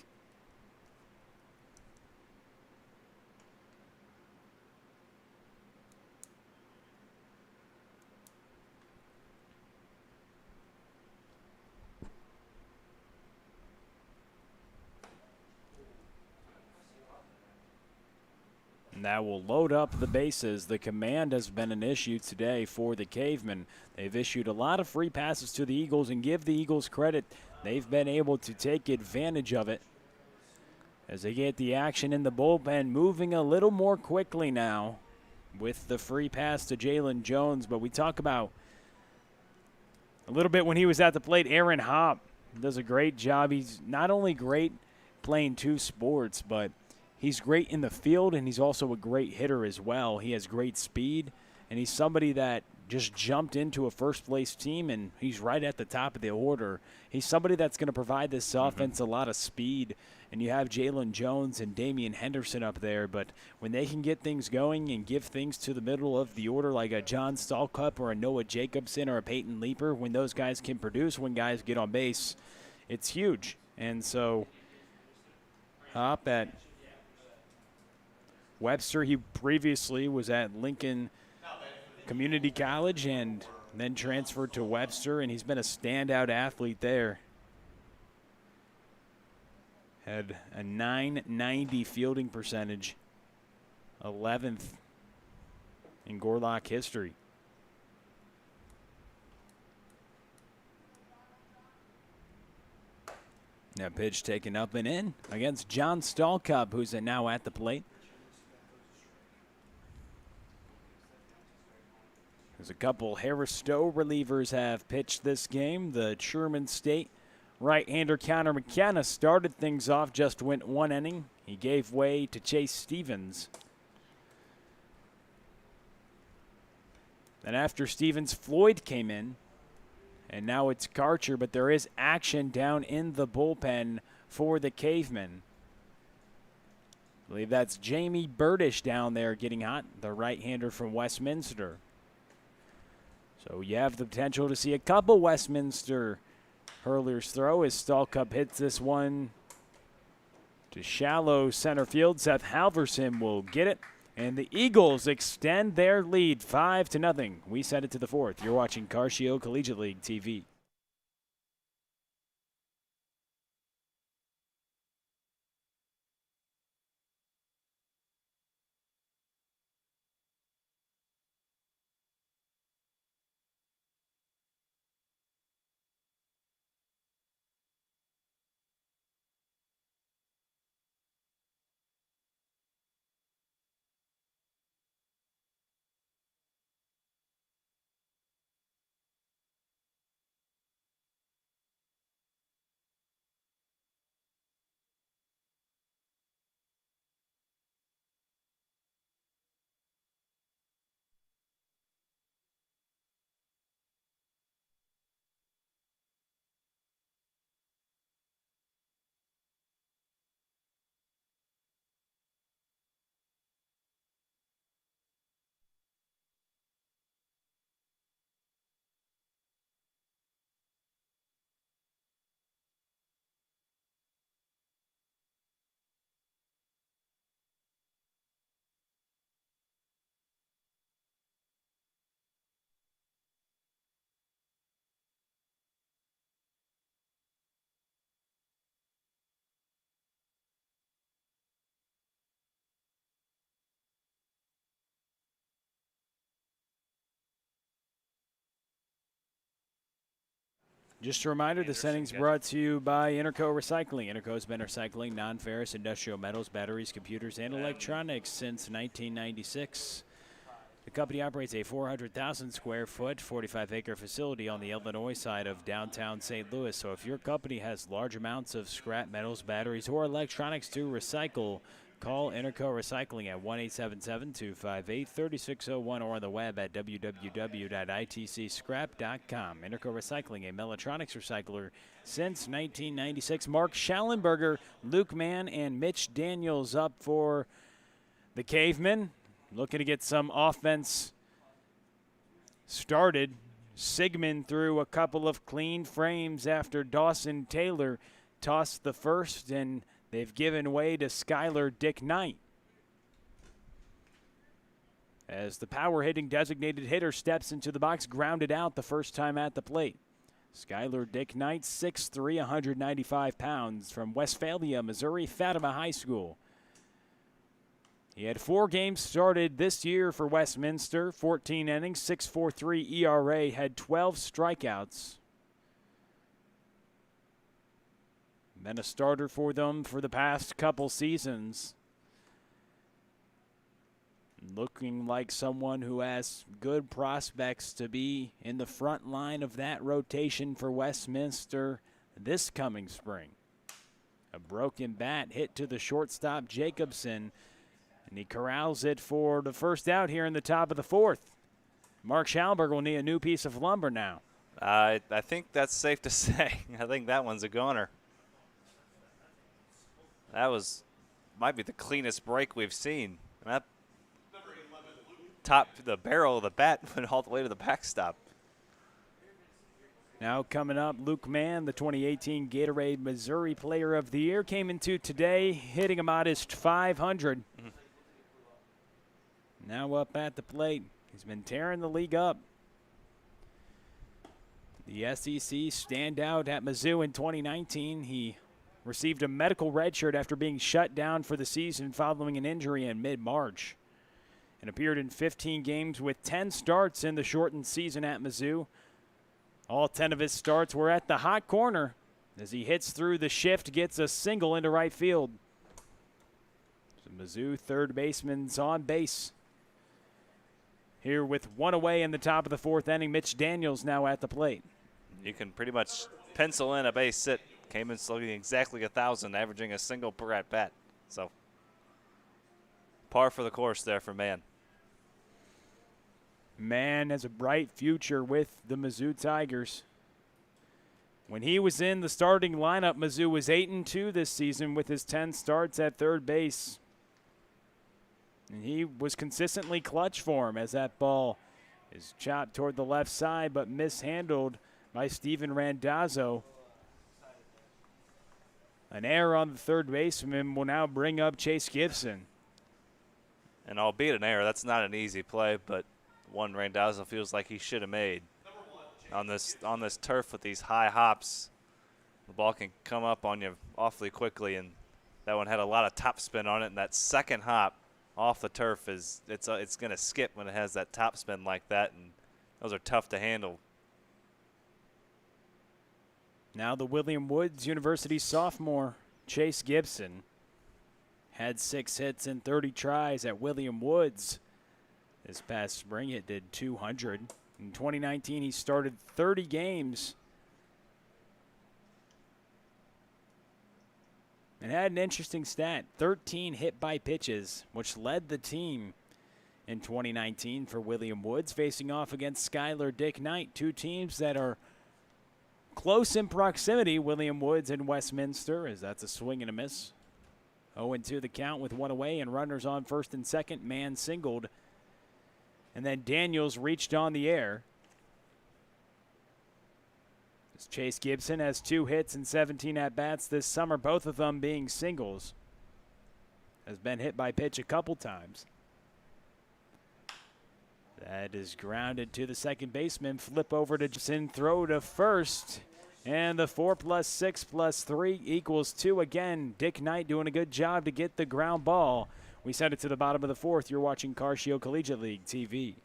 And that will load up the bases. The command has been an issue today for the Cavemen. They've issued a lot of free passes to the Eagles, and give the Eagles credit, they've been able to take advantage of it as they get the action in the bullpen moving a little more quickly now with the free pass to Jalen Jones. But we talk about a little bit when he was at the plate, Aaron Hopp does a great job. He's not only great playing 2 sports, but he's great in the field, and he's also a great hitter as well. He has great speed, and he's somebody that just jumped into a first-place team, and he's right at the top of the order. He's somebody that's going to provide this offense a lot of speed, and you have Jalen Jones and Damian Henderson up there, but when they can get things going and give things to the middle of the order like a John Stallcup or a Noah Jacobson or a Peyton Leaper, when those guys can produce, when guys get on base, it's huge. And so Hop at Webster, he previously was at Lincoln Community College and then transferred to Webster, and he's been a standout athlete there. Had a .990 fielding percentage, 11th in Gorlock history. Now pitch taken up and in against John Stallcup, who's now at the plate. There's a couple Harris Stowe relievers have pitched this game. The Sherman State right-hander Connor McKenna started things off, just went 1 inning. He gave way to Chase Stevens. Then after Stevens, Floyd came in. And now it's Karcher, but there is action down in the bullpen for the Cavemen. I believe that's Jamie Burdish down there getting hot, the right-hander from Westminster. So you have the potential to see a couple Westminster hurlers throw as Stallcup hits this one to shallow center field. Seth Halverson will get it, and the Eagles extend their lead 5-0. We send it to the 4th. You're watching Carcio Collegiate League TV. Just a reminder, the settings brought to you by Interco Recycling. Interco's been recycling non-ferrous industrial metals, batteries, computers, and electronics since 1996. The company operates a 400,000 square foot, 45-acre facility on the Illinois side of downtown St. Louis. So if your company has large amounts of scrap metals, batteries, or electronics to recycle, call Interco Recycling at 1-877-258-3601 or on the web at www.itcscrap.com. Interco Recycling, a Mellotronics recycler since 1996. Mark Schallenberger, Luke Mann, and Mitch Daniels up for the Cavemen. Looking to get some offense started. Sigmund threw a couple of clean frames after Dawson Taylor tossed the first, and they've given way to Skylar Dick Knight. As the power-hitting designated hitter steps into the box, grounded out the first time at the plate. Skylar Dick Knight, 6'3", 195 pounds, from Westphalia, Missouri, Fatima High School. He had 4 games started this year for Westminster, 14 innings, 6.43 ERA, had 12 strikeouts. Been a starter for them for the past couple seasons. Looking like someone who has good prospects to be in the front line of that rotation for Westminster this coming spring. A broken bat hit to the shortstop Jacobson, and he corrals it for the first out here in the top of the 4th. Mark Schallenberg will need a new piece of lumber now. I think that's safe to say. I think that one's a goner. That might be the cleanest break we've seen. That the barrel of the bat went all the way to the backstop. Now coming up, Luke Mann, the 2018 Gatorade Missouri Player of the Year, came into today hitting a modest 500. Now up at the plate. He's been tearing the league up. The SEC standout at Mizzou in 2019. He received a medical red shirt after being shut down for the season following an injury in mid-March, and appeared in 15 games with 10 starts in the shortened season at Mizzou. All 10 of his starts were at the hot corner as he hits through the shift, gets a single into right field. So Mizzou third baseman's on base. Here with one away in the top of the 4th inning, Mitch Daniels now at the plate. You can pretty much pencil in a base hit. Came in slugging exactly 1,000, averaging a single per at bat. So par for the course there for Mann. Mann has a bright future with the Mizzou Tigers. When he was in the starting lineup, Mizzou was 8-2 this season with his 10 starts at third base. And he was consistently clutch for him as that ball is chopped toward the left side but mishandled by Steven Randazzo. An error on the third baseman will now bring up Chase Gibson. And albeit an error, that's not an easy play, but one Randazzo feels like he should have made. On this turf with these high hops, the ball can come up on you awfully quickly, and that one had a lot of top spin on it, and that second hop off the turf it's going to skip when it has that top spin like that, and those are tough to handle. Now the William Woods University sophomore, Chase Gibson, had 6 hits and 30 tries at William Woods. This past spring, it did 200. In 2019, he started 30 games and had an interesting stat, 13 hit by pitches, which led the team in 2019 for William Woods, facing off against Skylar Dick Knight, 2 teams that are close in proximity, William Woods and Westminster, as that's a swing and a miss. 0-2 the count with 1 away and runners on first and second. Mann singled. And then Daniels reached on the air. As Chase Gibson has 2 hits and 17 at-bats this summer, both of them being singles. Has been hit by pitch a couple times. That is grounded to the second baseman. Flip over to Gibson, throw to first. And the 4 + 6 + 3 = 2 again. Dick Knight doing a good job to get the ground ball. We send it to the bottom of the 4th. You're watching Car Shield Collegiate League TV.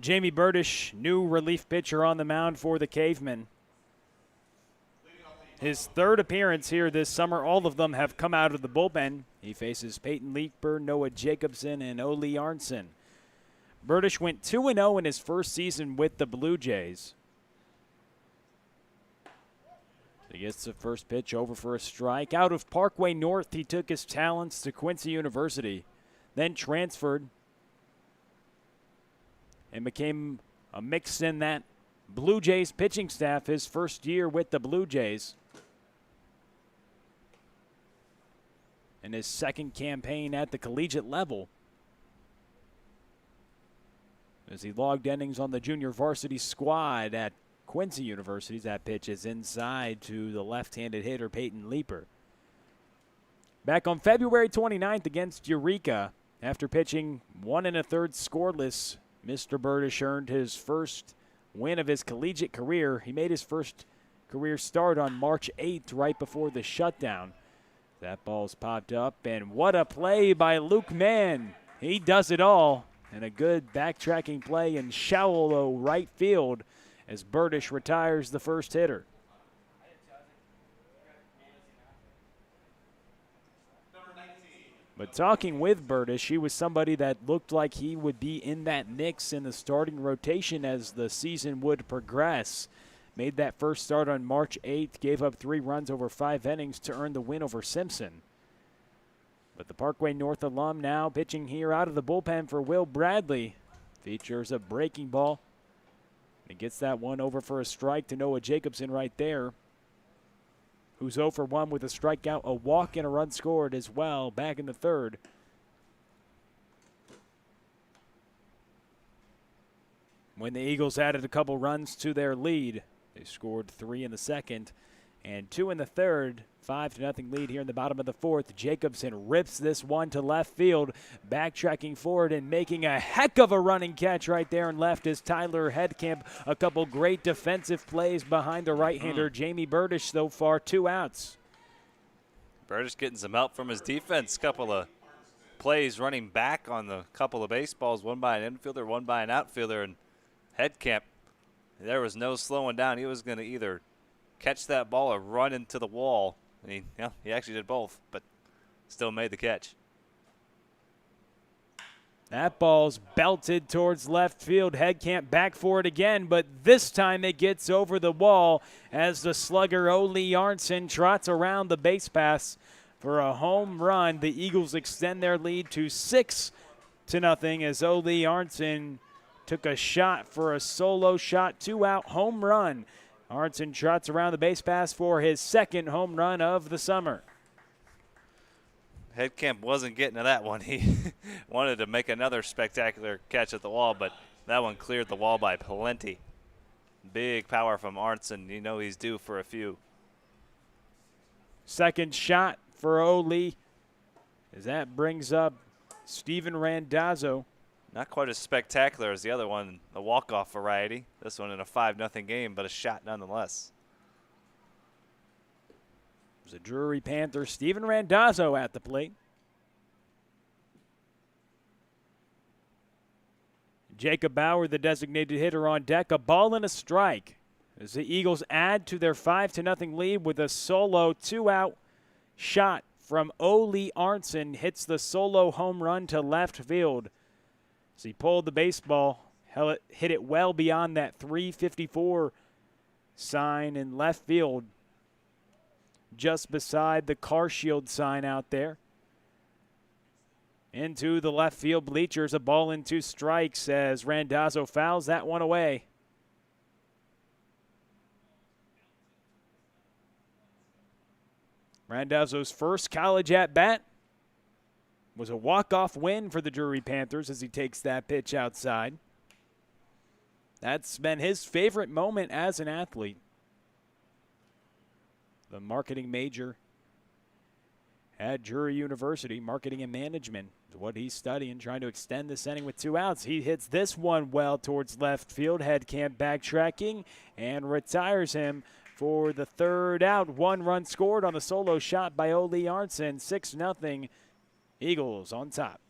Jamie Burdish, new relief pitcher on the mound for the Cavemen. His third appearance here this summer. All of them have come out of the bullpen. He faces Peyton Leeper, Noah Jacobson, and Ole Arnson. Burdish went 2-0 in his first season with the Blue Jays. He gets the first pitch over for a strike. Out of Parkway North, he took his talents to Quincy University, then transferred and became a mix in that Blue Jays pitching staff his first year with the Blue Jays. In his second campaign at the collegiate level, as he logged innings on the junior varsity squad at Quincy University. That pitch is inside to the left-handed hitter Peyton Leeper. Back on February 29th against Eureka, after pitching 1 1/3 scoreless, Mr. Burdish earned his first win of his collegiate career. He made his first career start on March 8th, right before the shutdown. That ball's popped up, and what a play by Luke Mann. He does it all, and a good backtracking play in shallow right field as Burdish retires the first hitter. But talking with Burdish, he was somebody that looked like he would be in that mix in the starting rotation as the season would progress. Made that first start on March 8th, gave up 3 runs over 5 innings to earn the win over Simpson. But the Parkway North alum now pitching here out of the bullpen for Will Bradley. Features a breaking ball. He gets that one over for a strike to Noah Jacobson right there, who's 0 for 1 with a strikeout, a walk, and a run scored as well back in the third. When the Eagles added a couple runs to their lead, they scored 3 in the second and 2 in the third. 5-0 lead here in the bottom of the fourth. Jacobson rips this one to left field, backtracking forward and making a heck of a running catch right there in left is Tyler Headcamp. A couple great defensive plays behind the right-hander Jamie Burdish so far, 2 outs. Burdish getting some help from his defense. Couple of plays running back on the couple of baseballs, one by an infielder, one by an outfielder, and Headcamp, there was no slowing down. He was going to either catch that ball or run into the wall. And he actually did both, but still made the catch. That ball's belted towards left field. Headcamp back for it again, but this time it gets over the wall as the slugger Ole Arnson trots around the base pass for a home run. The Eagles extend their lead to 6-0 as Ole Arnson took a shot for a solo shot, 2-out home run. Arnson trots around the base pass for his second home run of the summer. Headcamp wasn't getting to that one. He wanted to make another spectacular catch at the wall, but that one cleared the wall by plenty. Big power from Arnson. You know he's due for a few. Second shot for Ole as that brings up Steven Randazzo. Not quite as spectacular as the other one, the walk-off variety. This one in a 5-0 game, but a shot nonetheless. There's a Drury Panther, Steven Randazzo at the plate. Jacob Bauer, the designated hitter on deck, a ball and a strike. As the Eagles add to their 5-0 lead with a solo 2-out shot from Ole Arnson. Hits the solo home run to left field. As he pulled the baseball, hit it well beyond that 354 sign in left field, just beside the car shield sign out there. Into the left field bleachers, a ball and 2 strikes as Randazzo fouls that one away. Randazzo's first college at-bat was a walk-off win for the Drury Panthers as he takes that pitch outside. That's been his favorite moment as an athlete. The marketing major at Drury University, marketing and management is what he's studying, trying to extend this inning with 2 outs. He hits this one well towards left field. Headcamp backtracking and retires him for the 3rd out. 1 run scored on the solo shot by Ole Arnson. 6-0. Eagles on top.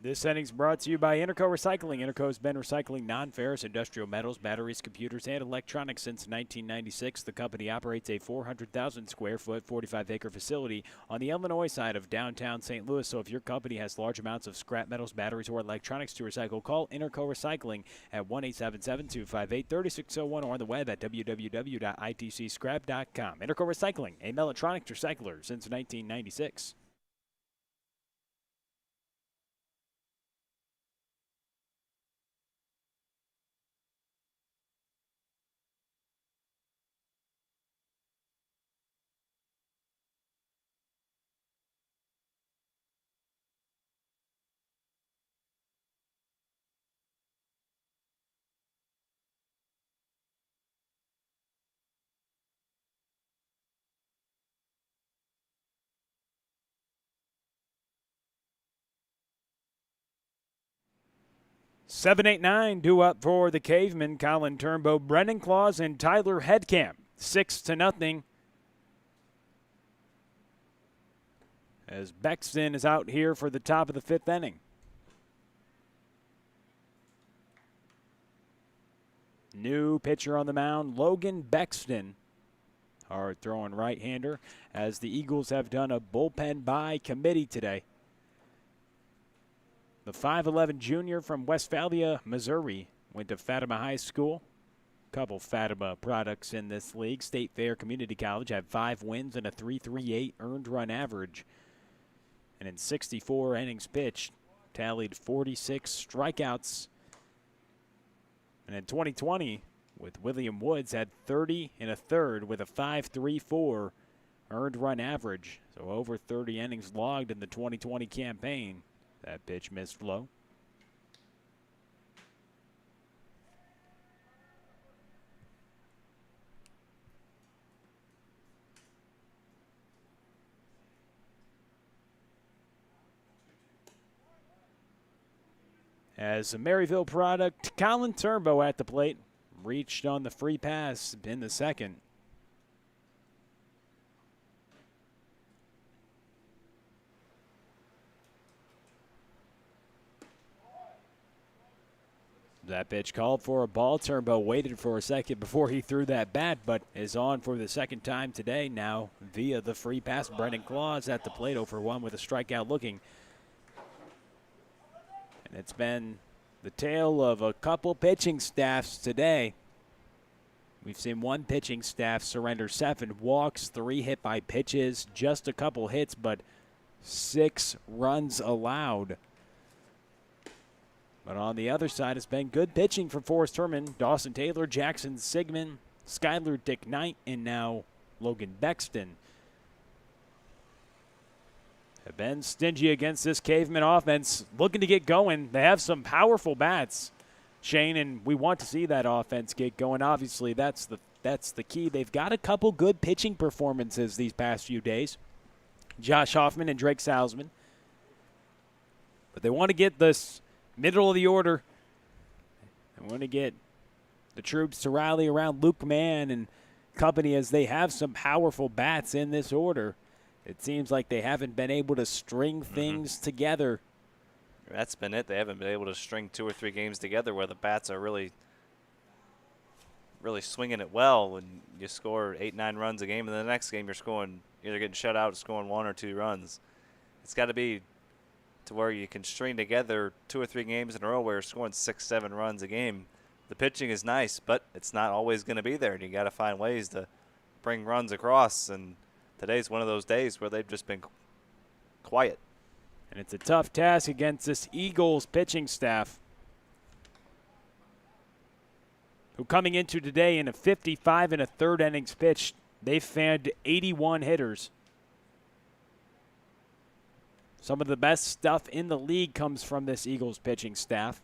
This inning's brought to you by Interco Recycling. Interco's been recycling non-ferrous industrial metals, batteries, computers, and electronics since 1996. The company operates a 400,000 square foot, 45-acre facility on the Illinois side of downtown St. Louis. So if your company has large amounts of scrap metals, batteries, or electronics to recycle, call Interco Recycling at 1-877-258-3601 or on the web at www.itcscrap.com. Interco Recycling, a electronics recycler since 1996. Seven, 8, 9 due up for the Cavemen. Colin Turnbow, Brendan Claus, and Tyler Headcamp. 6-0. As Bexton is out here for the top of the fifth inning. New pitcher on the mound, Logan Bexton. Hard throwing right-hander, as the Eagles have done a bullpen by committee today. The 5'11 junior from Westphalia, Missouri, went to Fatima High School. Couple Fatima products in this league. State Fair Community College had 5 wins and a 3.38 earned run average. And in 64 innings pitched, tallied 46 strikeouts. And in 2020, with William Woods, had 30 and a third with a 5.34 earned run average. So over 30 innings logged in the 2020 campaign. That pitch missed low. As a Maryville product, Colin Turnbow at the plate. Reached on the free pass in the second. That pitch called for a ball. Turnbow waited for a second before he threw that bat, but is on for the second time today now via the free pass. Brendan Claus at the plate 0-for-1 with a strikeout looking. And it's been the tale of a couple pitching staffs today. We've seen one pitching staff surrender 7 walks, 3 hit by pitches, just a couple hits, but 6 runs allowed. But on the other side, it's been good pitching from Forrest Herman, Dawson Taylor, Jackson Sigmund, Skyler Dick Knight, and now Logan Bexton. Have been stingy against this Caveman offense, looking to get going. They have some powerful bats, Shane, and we want to see that offense get going. Obviously, that's the key. They've got a couple good pitching performances these past few days. Josh Hoffman and Drake Salzman. But they want to get this middle of the order. They want to get the troops to rally around Luke Mann and company, as they have some powerful bats in this order. It seems like they haven't been able to string things together. That's been it. They haven't been able to string 2 or 3 games together where the bats are really swinging it well. When you score 8, 9 runs a game, and the next game you're either getting shut out or scoring 1 or 2 runs. It's got to be to where you can string together 2 or 3 games in a row where you're scoring 6, 7 runs a game. The pitching is nice, but it's not always going to be there, and you got to find ways to bring runs across. And today's one of those days where they've just been quiet. And it's a tough task against this Eagles pitching staff, who coming into today in a 55 and a third innings pitched, they've fanned 81 hitters. Some of the best stuff in the league comes from this Eagles pitching staff.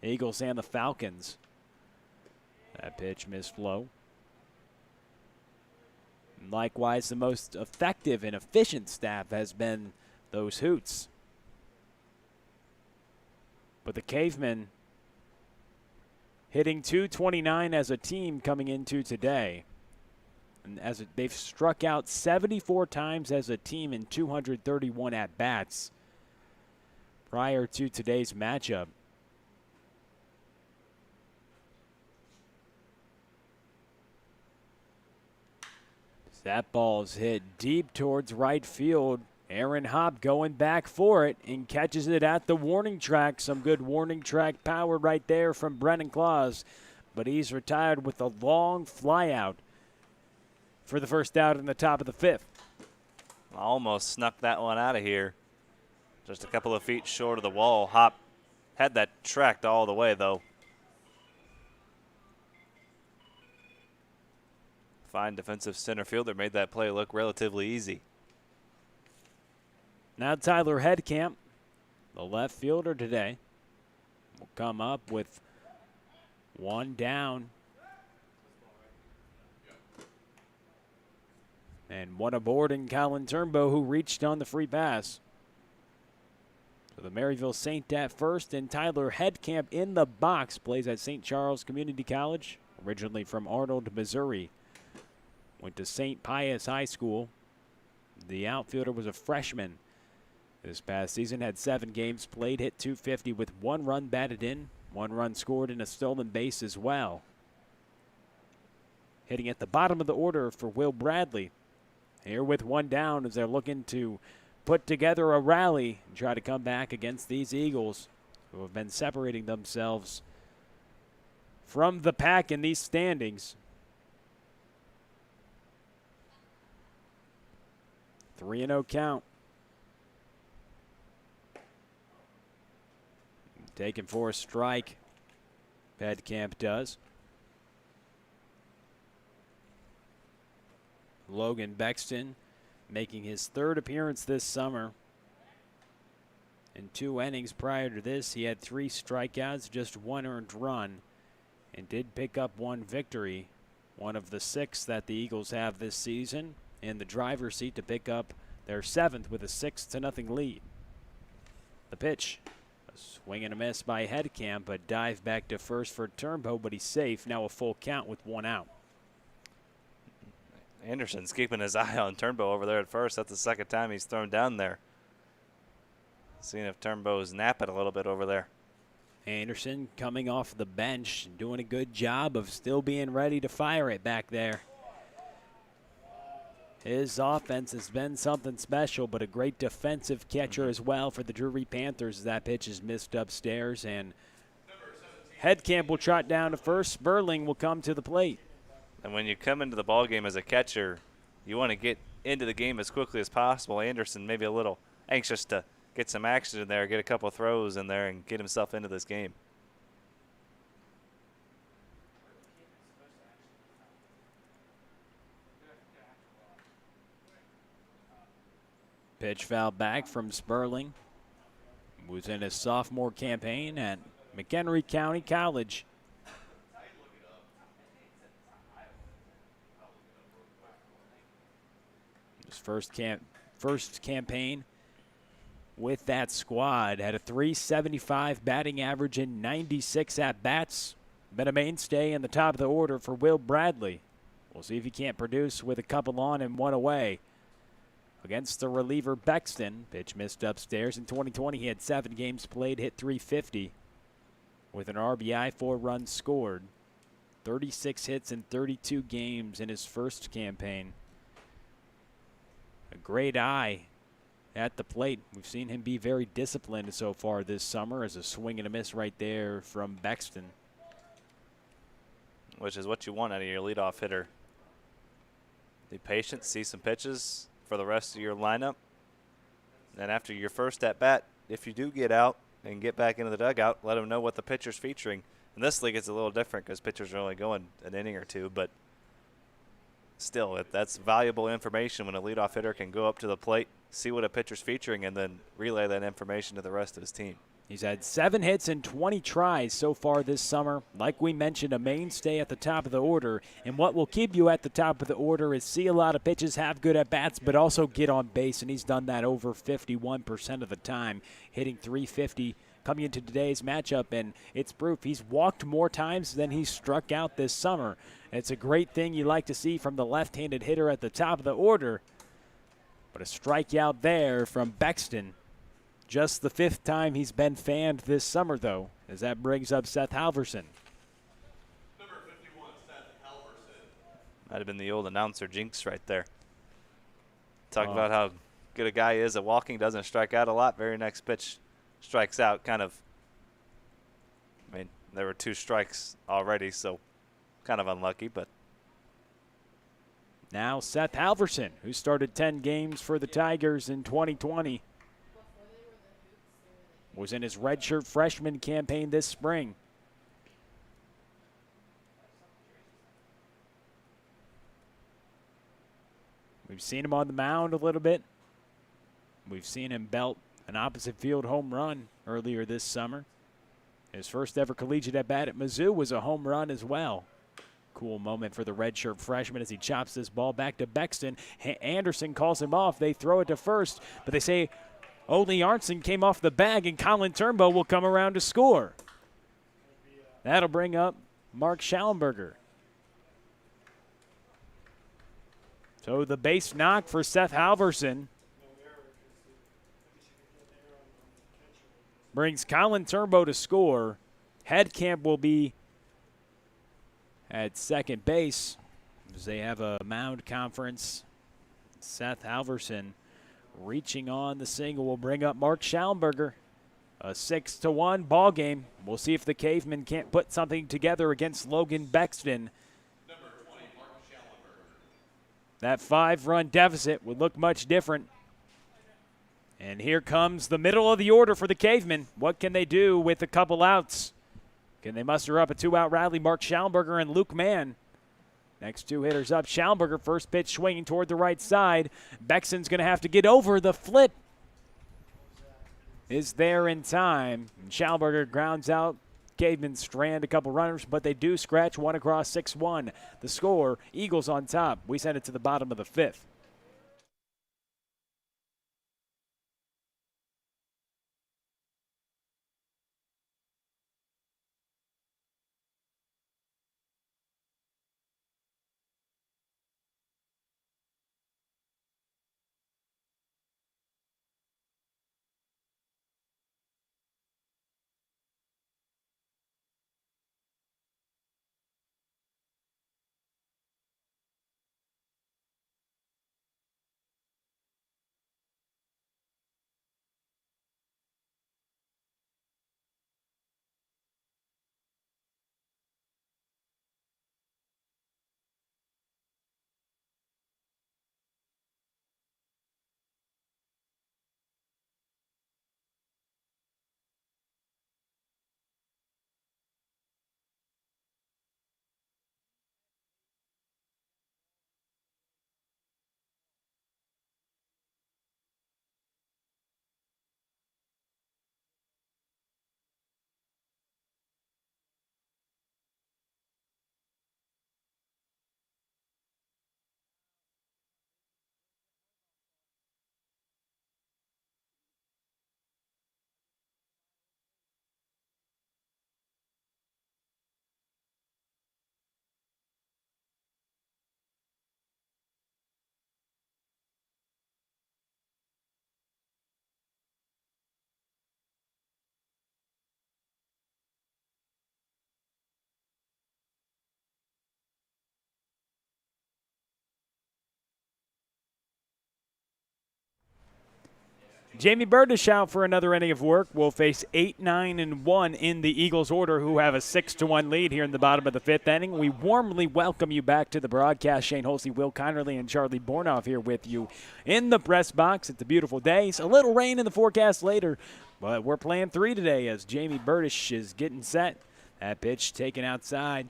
Eagles and the Falcons. That pitch missed low. And likewise, the most effective and efficient staff has been those Hoots. But the Cavemen hitting .229 as a team coming into today. And they've struck out 74 times as a team in 231 at-bats. prior to today's matchup. That ball's hit deep towards right field. Aaron Hopp going back for it and catches it at the warning track. Some good warning track power right there from Brennan Claus. But he's retired with a long fly out for the first out in the top of the 5th. Almost snuck that one out of here. Just a couple of feet short of the wall. Hopp had that tracked all the way, though. Fine defensive center fielder made that play look relatively easy. Now Tyler Headcamp, the left fielder today, will come up with one down. And one aboard in Colin Turnbow, who reached on the free pass. So the Maryville Saint at first, and Tyler Headcamp in the box, plays at St. Charles Community College, originally from Arnold, Missouri. Went to St. Pius High School. The outfielder was a freshman this past season, had 7 games played, hit .250 with 1 run batted in, 1 run scored, and a stolen base as well. Hitting at the bottom of the order for Will Bradley. Here with 1 down as they're looking to put together a rally and try to come back against these Eagles, who have been separating themselves from the pack in these standings. 3-0 count. Taken for a strike. Headcamp does. Logan Bexton making his 3rd appearance this summer. In 2 innings prior to this, he had 3 strikeouts, just 1 earned run, and did pick up 1 victory, one of the 6 that the Eagles have this season, in the driver's seat to pick up their 7th with a 6-0 lead. The pitch, a swing and a miss by Headcamp, but dive back to first for Turnbow, but he's safe. Now a full count with 1 out. Anderson's keeping his eye on Turnbow over there at first. That's the 2nd time he's thrown down there. Seeing if Turnbow's napping a little bit over there. Anderson coming off the bench, doing a good job of still being ready to fire it back there. His offense has been something special, but a great defensive catcher as well for the Drury Panthers. That pitch is missed upstairs, and Headcamp will trot down to first. Sperling will come to the plate. And when you come into the ball game as a catcher, you want to get into the game as quickly as possible. Anderson maybe a little anxious to get some action in there, get a couple throws in there, and get himself into this game. Pitch foul back from Sperling, who's in his sophomore campaign at McHenry County College. His first campaign with that squad, had a .375 batting average in 96 at-bats. Been a mainstay in the top of the order for Will Bradley. We'll see if he can't produce with a couple on and 1 away. Against the reliever Bexton, pitch missed upstairs. In 2020, he had 7 games played, hit .350 with an RBI, 4 runs scored. 36 hits in 32 games in his first campaign. A great eye at the plate. We've seen him be very disciplined so far this summer, as a swing and a miss right there from Bexton. Which is what you want out of your leadoff hitter. Be patient, see some pitches for the rest of your lineup. And after your first at-bat, if you do get out and get back into the dugout, let them know what the pitcher's featuring. In this league, it's a little different because pitchers are only going an inning or 2, but still, that's valuable information when a leadoff hitter can go up to the plate, see what a pitcher's featuring, and then relay that information to the rest of his team. He's had 7 hits and 20 tries so far this summer. Like we mentioned, a mainstay at the top of the order. And what will keep you at the top of the order is see a lot of pitches, have good at-bats, but also get on base. And he's done that over 51% of the time, hitting .350 coming into today's matchup. And it's proof he's walked more times than he's struck out this summer. It's a great thing you like to see from the left-handed hitter at the top of the order. But a strikeout there from Bexton. Just the 5th time he's been fanned this summer, though, as that brings up Seth Halverson. Number 51, Seth Halverson. Might have been the old announcer jinx right there. Talk Oh. about how good a guy is at walking, doesn't strike out a lot. Very next pitch strikes out, kind of. I mean, there were 2 strikes already, so kind of unlucky, but Now Seth Halverson, who started 10 games for the Tigers in 2020, was in his redshirt freshman campaign this spring. We've seen him on the mound a little bit. We've seen him belt an opposite field home run earlier this summer. His first ever collegiate at bat at Mizzou was a home run as well. Cool moment for the redshirt freshman as he chops this ball back to Bexton. Anderson calls him off. They throw it to first, but they say Ole Arnson came off the bag and Colin Turnbow will come around to score. That'll bring up Mark Schallenberger. So the base knock for Seth Halverson brings Colin Turnbow to score. Headcamp will be at second base as they have a mound conference. Seth Halverson reaching on the single will bring up Mark Schallenberger. A 6-1 ball game. We'll see if the Cavemen can't put something together against Logan Bexton. Number 20, Mark Schallenberger. That 5-run deficit would look much different. And here comes the middle of the order for the Cavemen. What can they do with a couple outs? Can they muster up a 2-out rally? Mark Schallenberger and Luke Mann. Next 2 hitters up. Schallenberger, first pitch swinging toward the right side. Bexton's going to have to get over the flip. Is there in time. And Schallenberger grounds out. Cavemen strand a couple runners, but they do scratch one across 6-1. The score, Eagles on top. We send it to the bottom of the 5th. Jamie Burdish out for another inning of work. Will face 8, 9, and 1 in the Eagles order, who have a 6-1 lead here in the bottom of the 5th inning. We warmly welcome you back to the broadcast. Shane Holsey, Will Connerly, and Charlie Bornoff here with you in the press box. It's a beautiful day. It's a little rain in the forecast later, but we're playing 3 today as Jamie Burdish is getting set. That pitch taken outside.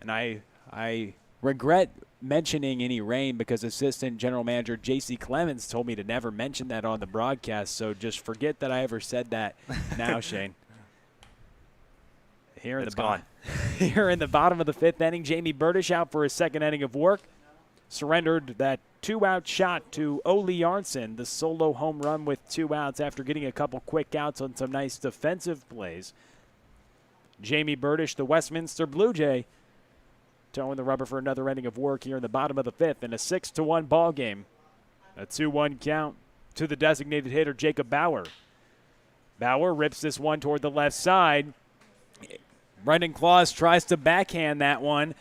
And I regret mentioning any rain because assistant general manager J.C. Clemens told me to never mention that on the broadcast, so just forget that I ever said that now, Shane. Here in the bottom of the 5th inning, Jamie Burdish out for his 2nd inning of work. Surrendered that 2-out shot to Ole Arnson, the solo home run with 2 outs after getting a couple quick outs on some nice defensive plays. Jamie Burdish, the Westminster Blue Jay, towing the rubber for another inning of work here in the bottom of the 5th in a 6-1 ball game. A 2-1 count. to the designated hitter, Jacob Bauer. Bauer rips this one toward the left side. Brendan Claus tries to backhand that one.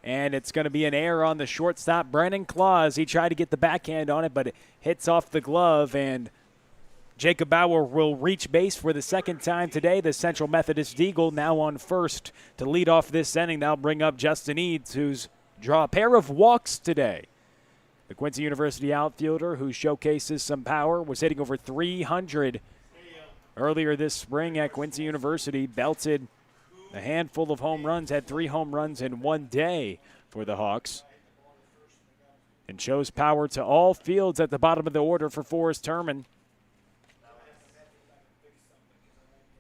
And it's going to be an error on the shortstop, Brendan Claus. He tried to get the backhand on it, but it hits off the glove, and Jacob Bauer will reach base for the second time today. The Central Methodist Eagle now on first to lead off this inning. That'll bring up Justin Eads, who's draw a pair of walks today. The Quincy University outfielder, who showcases some power, was hitting over 300 earlier this spring at Quincy University, belted a handful of home runs, had 3 home runs in one day for the Hawks, and shows power to all fields at the bottom of the order for Forrest Herman.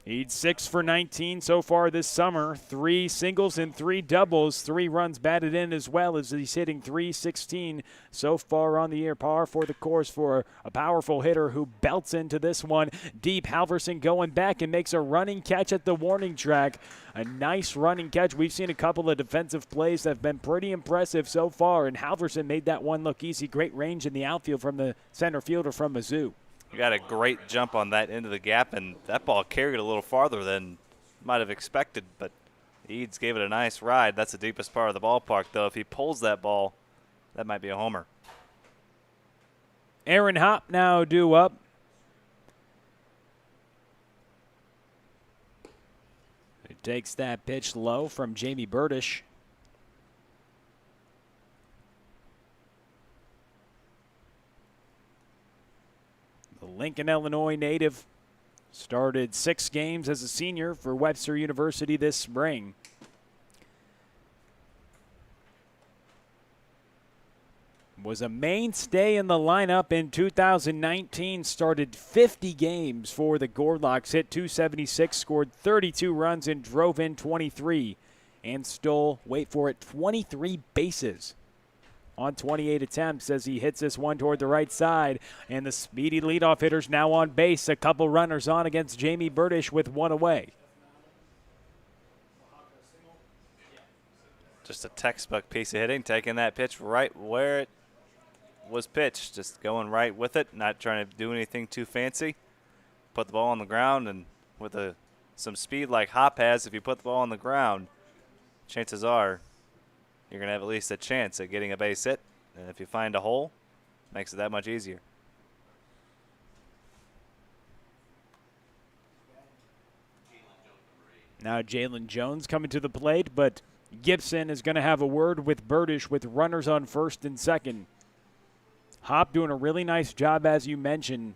He's 6 for 19 so far this summer. 3 singles and 3 doubles. 3 runs batted in as well, as he's hitting .316 so far on the year. Par for the course for a powerful hitter who belts into this one. Deep, Halverson going back and makes a running catch at the warning track. A nice running catch. We've seen a couple of defensive plays that have been pretty impressive so far, and Halverson made that one look easy. Great range in the outfield from the center fielder from Mizzou. You got a great jump on that into the gap, and that ball carried a little farther than might have expected, but Eads gave it a nice ride. That's the deepest part of the ballpark, though. If he pulls that ball, that might be a homer. Aaron Hopp now due up. He takes that pitch low from Jamie Burdish. Lincoln, Illinois native, started 6 games as a senior for Webster University this spring. Was a mainstay in the lineup in 2019, started 50 games for the Gorlocks, hit .276, scored 32 runs and drove in 23, and stole, wait for it, 23 bases on 28 attempts as he hits this one toward the right side. And the speedy leadoff hitter's now on base. A couple runners on against Jamie Burdish with 1 away. Just a textbook piece of hitting, taking that pitch right where it was pitched, just going right with it, not trying to do anything too fancy. Put the ball on the ground, and with some speed like Hop has, if you put the ball on the ground, chances are you're going to have at least a chance at getting a base hit. And if you find a hole, it makes it that much easier. Now Jalen Jones coming to the plate, but Gibson is going to have a word with Burdish with runners on first and second. Hop doing a really nice job, as you mentioned,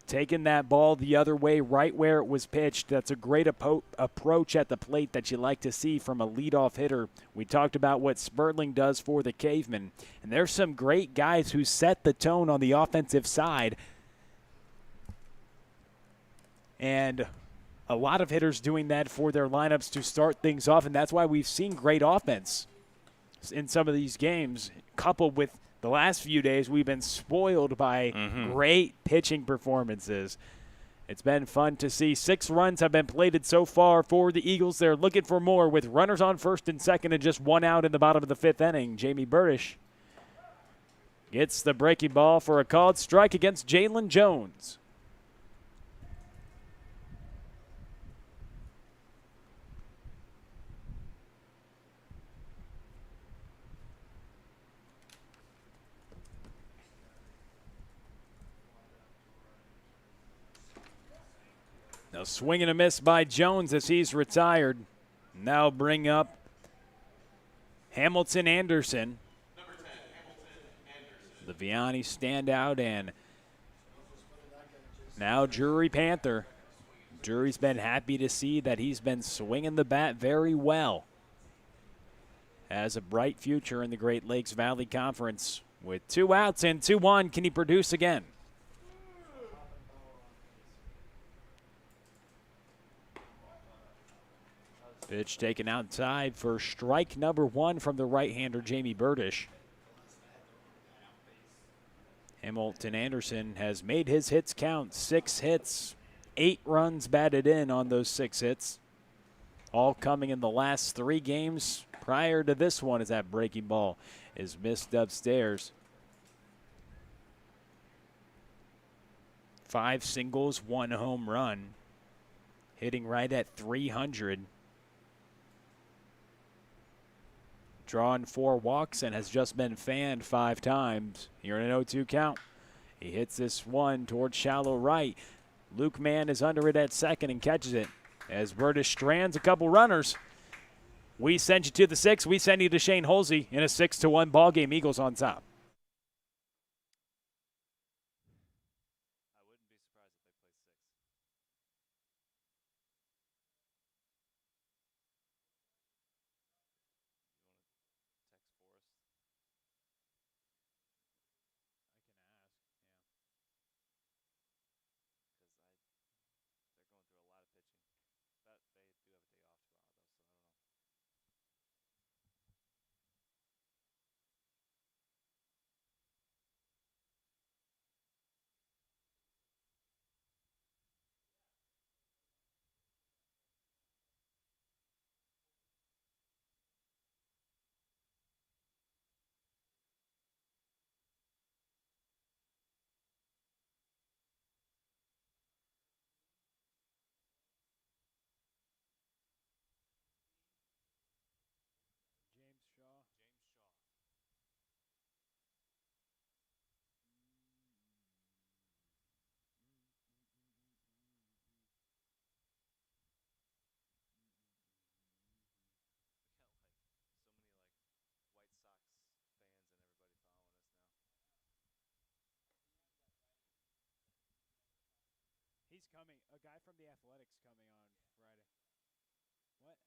taking that ball the other way, right where it was pitched. That's a great approach at the plate that you like to see from a leadoff hitter. We talked about what Sperling does for the Cavemen, and there's some great guys who set the tone on the offensive side. And a lot of hitters doing that for their lineups to start things off, and that's why we've seen great offense in some of these games, coupled with the last few days we've been spoiled by great pitching performances. It's been fun to see. 6 runs have been plated so far for the Eagles. They're looking for more with runners on first and second and just 1 out in the bottom of the 5th inning. Jamie Burdish gets the breaking ball for a called strike against Jalen Jones. Now swing and a miss by Jones as he's retired. Now bring up Hamilton Anderson. Number 10, Hamilton Anderson. The Vianney standout, and now Drury Panther. Drury's been happy to see that he's been swinging the bat very well. Has a bright future in the Great Lakes Valley Conference. With 2 outs and 2 on, can he produce again? Pitch taken outside for strike number 1 from the right-hander, Jamie Burdish. Hamilton Anderson has made his hits count. 6 hits, 8 runs batted in on those 6 hits. All coming in the last 3 games prior to this one, as that breaking ball is missed upstairs. 5 singles, 1 home run. Hitting right at 300. Drawn 4 walks and has just been fanned 5 times. Here in an 0-2 count. He hits this one towards shallow right. Luke Mann is under it at second and catches it. As Burtis strands a couple runners. We send you to the 6th. We send you to Shane Holsey in a 6-1 ball game. Eagles on top. I wouldn't be surprised if they play 6. You want to text Forrest? Because they're going through a lot of pitching. But they do have a day off tomorrow, though, so I don't know. James Shaw. We got so many White Sox fans and everybody following us now. He's coming. A guy from the Athletics coming on Friday. What?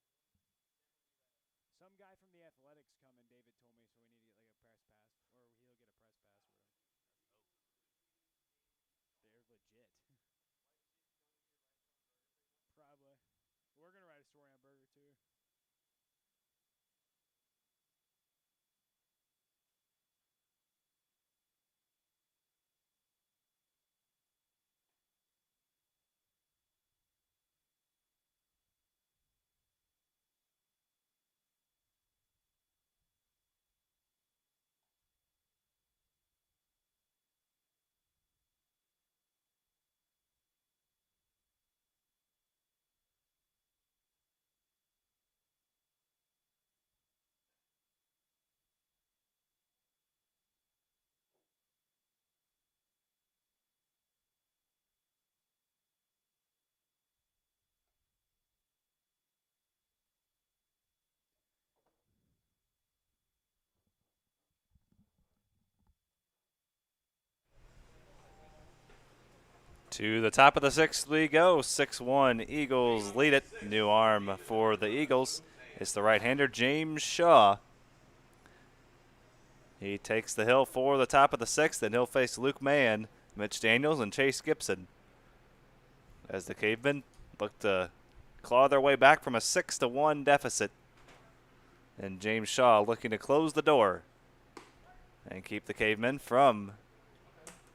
Some guy from the Athletics coming, David told me, so we need to get like a press pass, or he'll get a press pass or whatever. They're legit. Probably. We're going to write a story on Burger too. To the top of the 6th we go. 6-1 Eagles lead it. New arm for the Eagles. It's the right-hander James Shaw. He takes the hill for the top of the 6th, and he'll face Luke Mann, Mitch Daniels, and Chase Gibson. As the Cavemen look to claw their way back from a 6-1 deficit. And James Shaw looking to close the door and keep the Cavemen from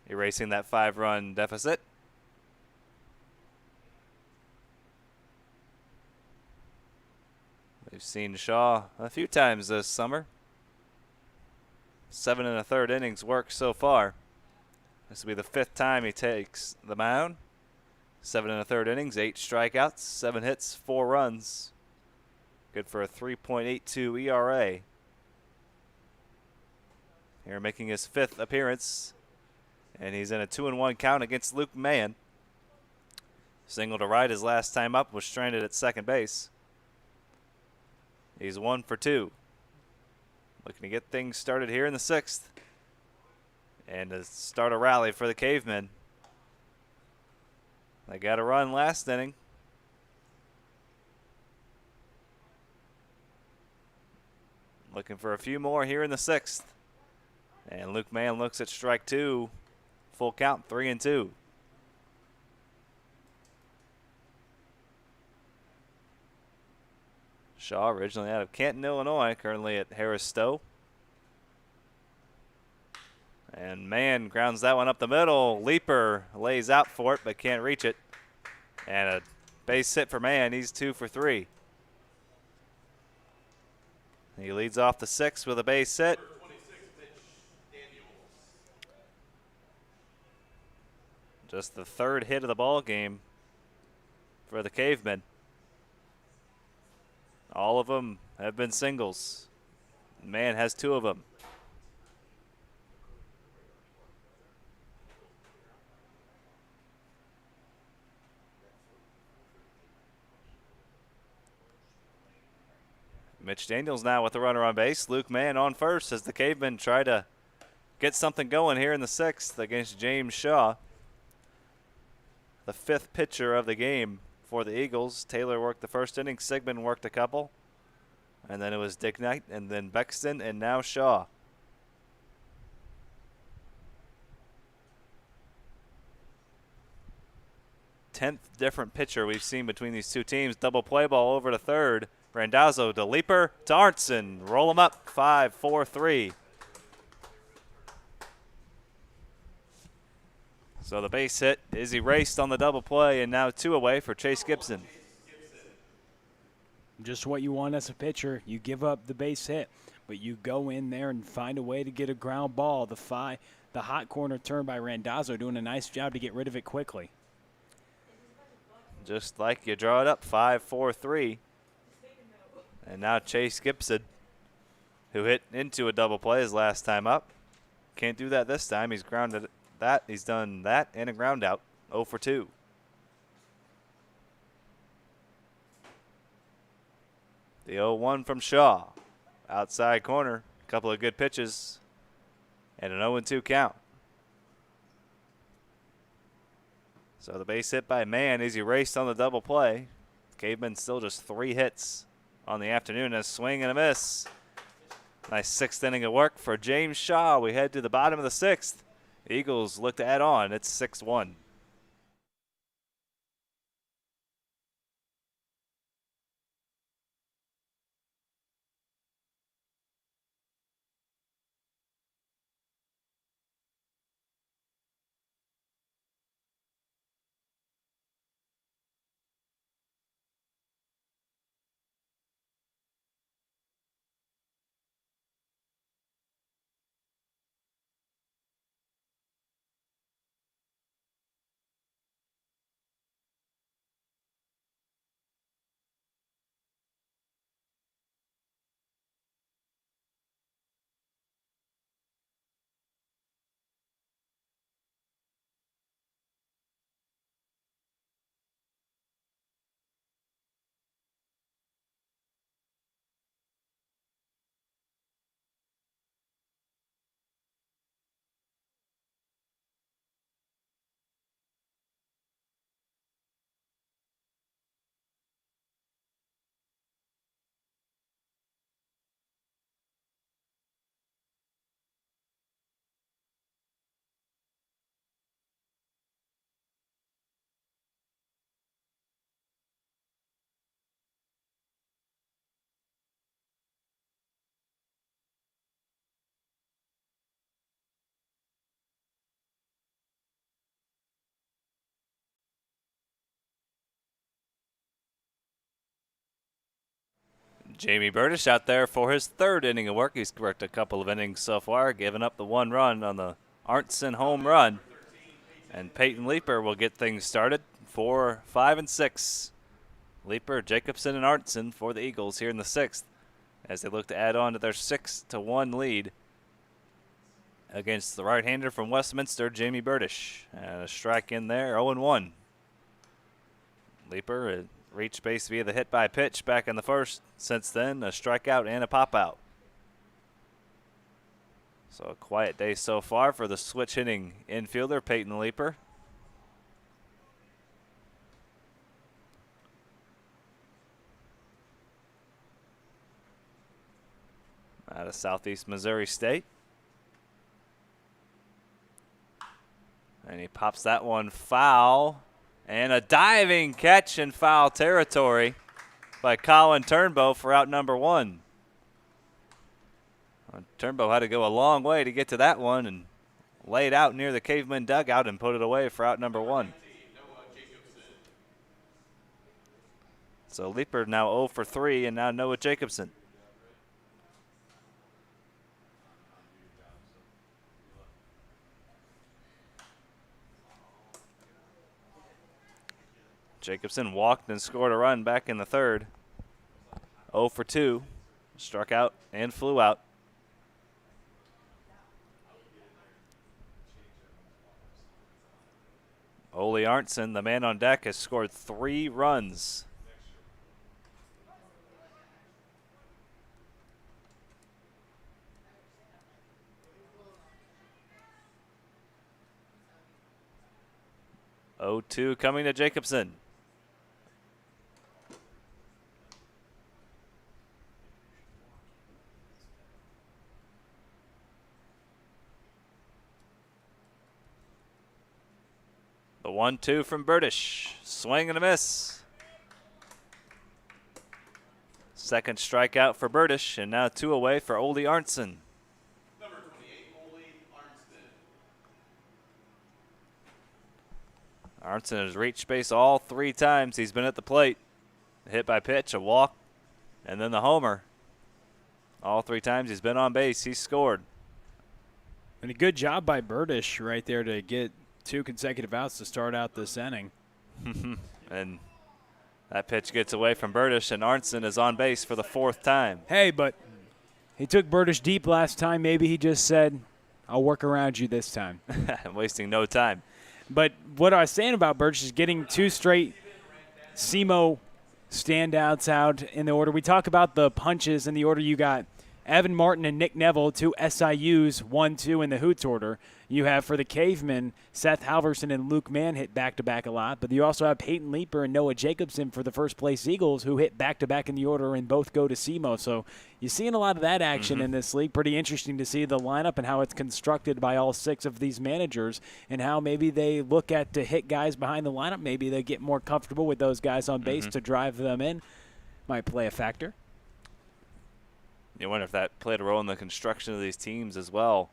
erasing that 5-run deficit. We've seen Shaw a few times this summer. 7 1/3 innings work so far. This will be the 5th time he takes the mound. 7 1/3 innings, 8 strikeouts, 7 hits, 4 runs. Good for a 3.82 ERA. Here making his 5th appearance. And he's in a 2-1 count against Luke Mann. Single to right his last time up, was stranded at second base. He's 1 for 2. Looking to get things started here in the 6th. And to start a rally for the Cavemen. They got a run last inning. Looking for a few more here in the 6th. And Luke Mann looks at strike 2. Full count, 3-2. Shaw, originally out of Canton, Illinois, currently at Harris Stowe. And Mann grounds that one up the middle. Leaper lays out for it, but can't reach it. And a base hit for Mann. He's 2 for 3. He leads off the 6th with a base hit. Just the third hit of the ball game for the Cavemen. All of them have been singles. Man has 2 of them. Mitch Daniels now with the runner on base. Luke Mann on first as the Cavemen try to get something going here in the 6th against James Shaw. The 5th pitcher of the game for the Eagles. Taylor worked the first inning. Sigmund worked a couple. And then it was Dick Knight and then Bexton and now Shaw. Tenth different pitcher we've seen between these two teams. Double play ball over to third. Randazzo to Leaper to Arntzen. Roll them up. 5-4-3. So the base hit is erased on the double play, and now 2 away for Chase Gibson. Just what you want as a pitcher. You give up the base hit, but you go in there and find a way to get a ground ball. The hot corner turn by Randazzo doing a nice job to get rid of it quickly. Just like you draw it up, 5-4-3. And now Chase Gibson, who hit into a double play his last time up. Can't do that this time. He's grounded that. He's done that and a ground out. 0 for 2. The 0-1 from Shaw. Outside corner. A couple of good pitches. And an 0-2 count. So the base hit by Mann is erased on the double play. Cavemen still just 3 hits on the afternoon. A swing and a miss. Nice 6th inning of work for James Shaw. We head to the bottom of the 6th. Eagles look to add on. It's 6-1. Jamie Burdish out there for his 3rd inning of work. He's worked a couple of innings so far, giving up the 1 run on the Arntzen home run. And Peyton Leaper will get things started for 5 and 6. Leaper, Jacobson, and Arntzen for the Eagles here in the 6th as they look to add on to their 6-1 lead against the right-hander from Westminster, Jamie Burdish. And a strike in there, 0-1. Leaper reached base via the hit by pitch back in the 1st. Since then, a strikeout and a pop-out. So a quiet day so far for the switch-hitting infielder, Peyton Leaper. Out of Southeast Missouri State. And he pops that one foul. And a diving catch in foul territory by Colin Turnbow for out number 1. Turnbow had to go a long way to get to that one and lay it out near the Caveman dugout and put it away for out number 1. So Leaper now 0 for 3, and now Noah Jacobson. Jacobson walked and scored a run back in the third. 0 for 2. Struck out and flew out. Ole Arntzen, the man on deck, has scored 3 runs. Oh, 2 coming to Jacobson. The 1-2 from Burdish. Swing and a miss. Second strikeout for Burdish, and now 2 away for Ole Arntzen. Number 28, Ole Arntzen. Arntzen has reached base all 3 times he's been at the plate. A hit by pitch, a walk, and then the homer. All 3 times he's been on base, he's scored. And a good job by Burdish right there to get 2 consecutive outs to start out this inning. And that pitch gets away from Burdish, and Arntzen is on base for the 4th time. Hey, but he took Burdish deep last time. Maybe he just said, I'll work around you this time. Wasting no time. But what I was saying about Burdish is getting 2 straight SEMO standouts out in the order. We talk about the punches in the order. You got Evan Martin and Nick Neville, 2 SIUs, 1-2 in the Hoots order. You have for the Cavemen, Seth Halverson and Luke Mann hit back-to-back a lot. But you also have Peyton Leeper and Noah Jacobson for the first-place Eagles, who hit back-to-back in the order and both go to SEMO. So you're seeing a lot of that action in this league. Pretty interesting to see the lineup and how it's constructed by all 6 of these managers and how maybe they look at to hit guys behind the lineup. Maybe they get more comfortable with those guys on base to drive them in. Might play a factor. You wonder if that played a role in the construction of these teams as well.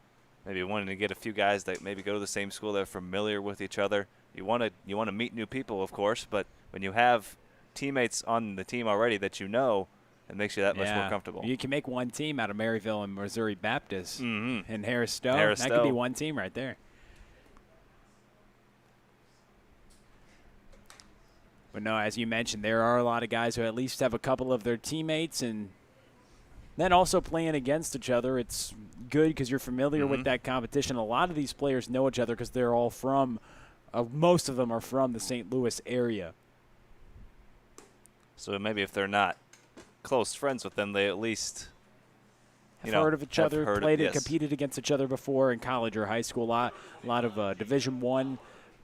Maybe wanting to get a few guys that maybe go to the same school, they're familiar with each other. You want to meet new people, of course, but when you have teammates on the team already that you know, it makes you that much more comfortable. You can make one team out of Maryville and Missouri Baptist and Harris Stowe. Harris that Stowe. could be one team right there. But no, as you mentioned, there are a lot of guys who at least have a couple of their teammates and then also playing against each other. It's good because you're familiar with that competition. A lot of these players know each other because they're all from, most of them are from the St. Louis area. So maybe if they're not close friends with them, they at least Have heard of each other, played yes. competed against each other before in college or high school. A lot of Division I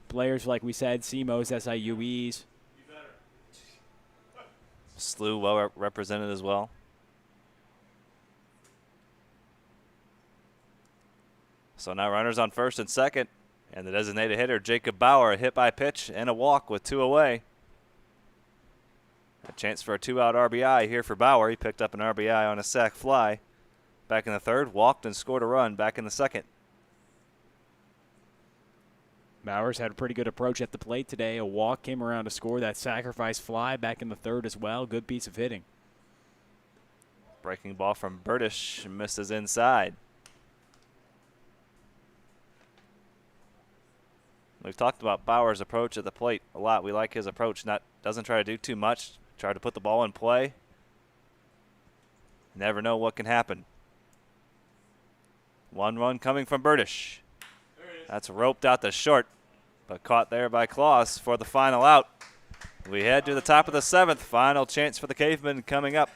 players, like we said, CMOs, SIUEs. SLU well represented as well. So now runners on first and second, and the designated hitter, Jacob Bauer, a hit by pitch and a walk with 2 away. A chance for a 2-out RBI here for Bauer. He picked up an RBI on a sac fly. Back in the third, walked and scored a run back in the second. Bowers had a pretty good approach at the plate today. A walk came around to score that sacrifice fly back in the third as well. Good piece of hitting. Breaking ball from Burdish, misses inside. We've talked about Bauer's approach at the plate a lot. We like his approach. Doesn't try to do too much. Try to put the ball in play. Never know what can happen. 1 run coming from Burdish. That's roped out to short, but caught there by Kloss for the final out. We head to the top of the 7th. Final chance for the Cavemen coming up.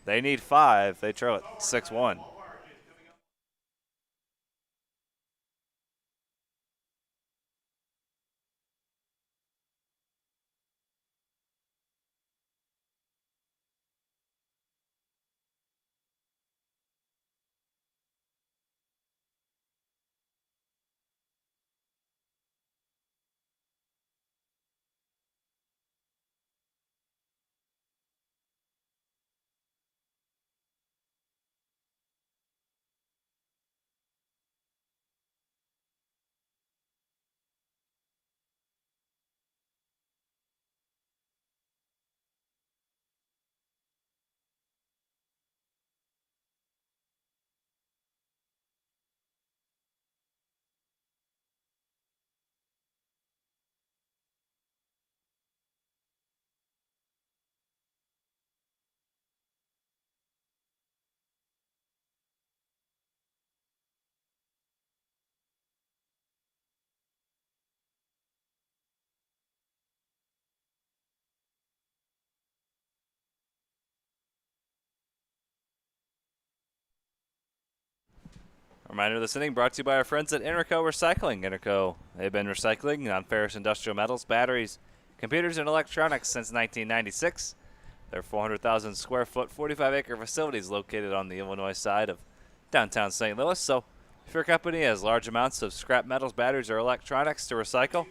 They need 5. They trail it 6-1. Reminder: this inning brought to you by our friends at Interco Recycling. Interco, they've been recycling non-ferrous industrial metals, batteries, computers, and electronics since 1996. Their 400,000 square foot, 45-acre facility is located on the Illinois side of downtown St. Louis. So if your company has large amounts of scrap metals, batteries, or electronics to recycle,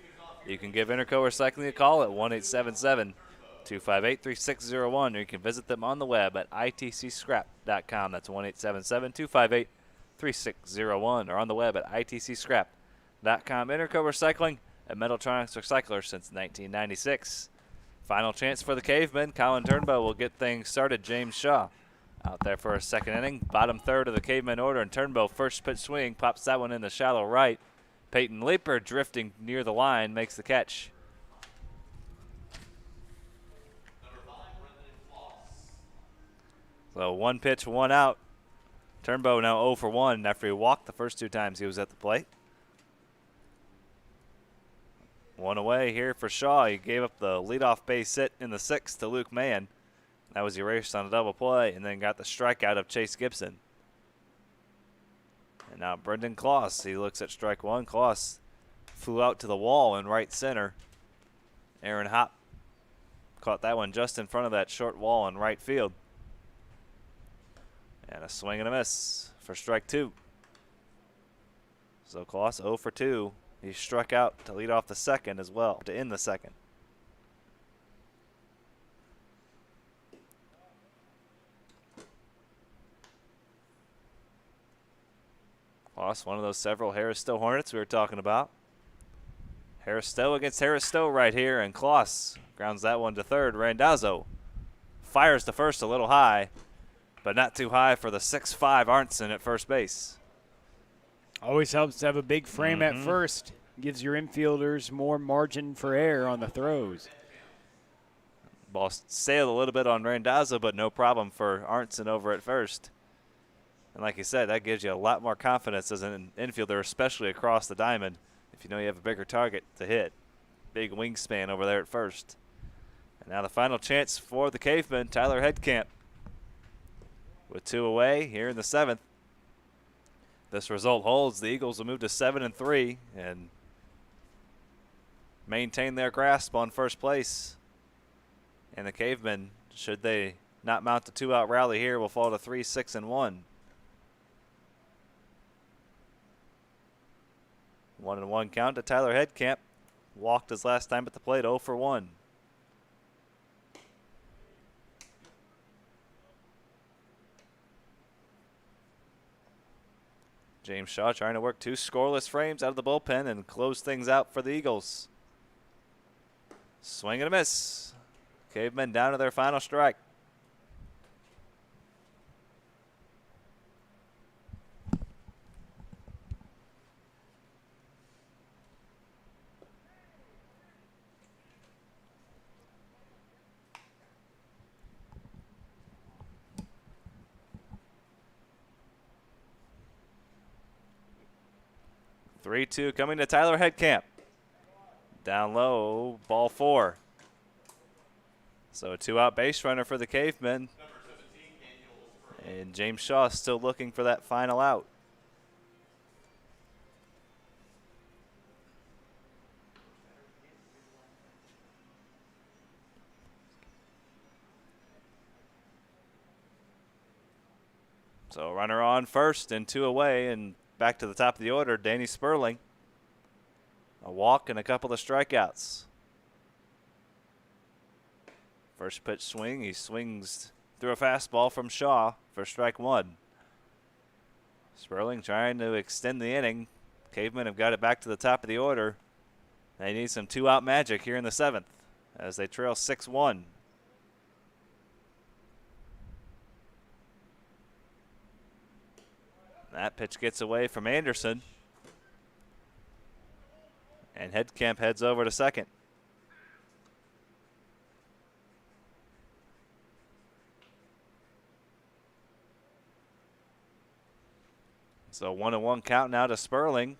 you can give Interco Recycling a call at 1-877-258-3601, or you can visit them on the web at itcscrap.com. That's 1-877-258-3601, or on the web at itcscrap.com. Interco Recycling, a Metaltronics recycler since 1996. Final chance for the Cavemen. Colin Turnbow will get things started. James Shaw out there for a second inning. Bottom third of the Cavemen order, and Turnbow first pitch swing, pops that one in the shallow right. Peyton Leeper drifting near the line makes the catch. So one pitch, one out. Turnbow now 0 for 1 after he walked the first 2 times he was at the plate. One away here for Shaw. He gave up the leadoff base hit in the 6th to Luke Mann. That was erased on a double play, and then got the strikeout of Chase Gibson. And now Brendan Kloss, he looks at strike one. Kloss flew out to the wall in right center. Aaron Hopp caught that one just in front of that short wall in right field. And a swing and a miss for strike 2. So Kloss 0 for 2. He struck out to lead off the second as well, to end the second. Kloss, one of those several Harris Stowe Hornets we were talking about. Harris Stowe against Harris Stowe right here, and Kloss grounds that one to third. Randazzo fires to first a little high, but not too high for the 6'5" Arntzen at first base. Always helps to have a big frame at first. Gives your infielders more margin for error on the throws. Ball sailed a little bit on Randazzo, but no problem for Arntzen over at first. And like you said, that gives you a lot more confidence as an infielder, especially across the diamond, if you know you have a bigger target to hit. Big wingspan over there at first. And now the final chance for the Cavemen, Tyler Headcamp. With 2 away here in the 7th. This result holds. The Eagles will move to 7-3 and maintain their grasp on first place. And the Cavemen, should they not mount the 2-out rally here, will fall to 3-6-1. 1-1 count to Tyler Headcamp. Walked his last time at the plate, 0 for 1. James Shaw trying to work 2 scoreless frames out of the bullpen and close things out for the Eagles. Swing and a miss. Cavemen down to their final strike. Three-two coming to Tyler Headcamp. Down low, ball 4. So a 2-out base runner for the Cavemen. And James Shaw still looking for that final out. So runner on first and 2 away, and back to the top of the order, Danny Sperling. A walk and a couple of strikeouts. First pitch swing, he swings through a fastball from Shaw for strike 1. Sperling trying to extend the inning. Cavemen have got it back to the top of the order. They need some 2-out magic here in the 7th as they trail 6-1. That pitch gets away from Anderson. And Headcamp heads over to second. So 1-1 count now to Sperling.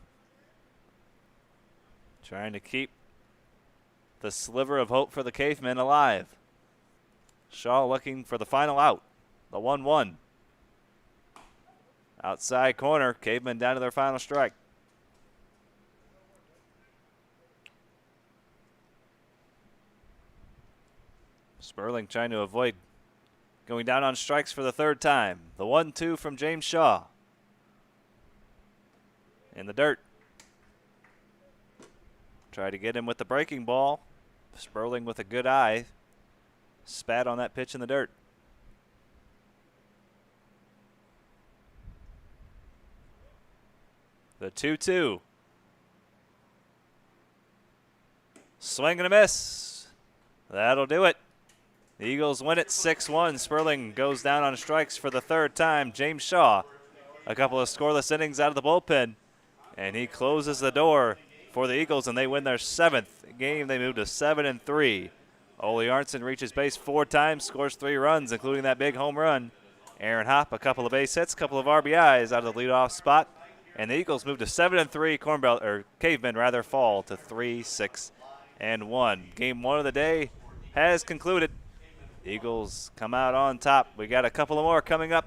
Trying to keep the sliver of hope for the Cavemen alive. Shaw looking for the final out. The 1-1. Outside corner, Cavemen down to their final strike. Sperling trying to avoid going down on strikes for the third time. The 1-2 from James Shaw. In the dirt. Try to get him with the breaking ball. Sperling with a good eye. Spat on that pitch in the dirt. The 2-2. Swing and a miss. That'll do it. The Eagles win it 6-1. Sperling goes down on strikes for the third time. James Shaw, a couple of scoreless innings out of the bullpen, and he closes the door for the Eagles, and they win their 7th game. They move to 7-3. Ole Arntzen reaches base 4 times, scores 3 runs, including that big home run. Aaron Hopp, a couple of base hits, a couple of RBIs out of the leadoff spot, and the Eagles move to 7-3. Cavemen fall to 3-6-1. Game 1 of the day has concluded. Eagles come out on top. We got a couple of more coming up.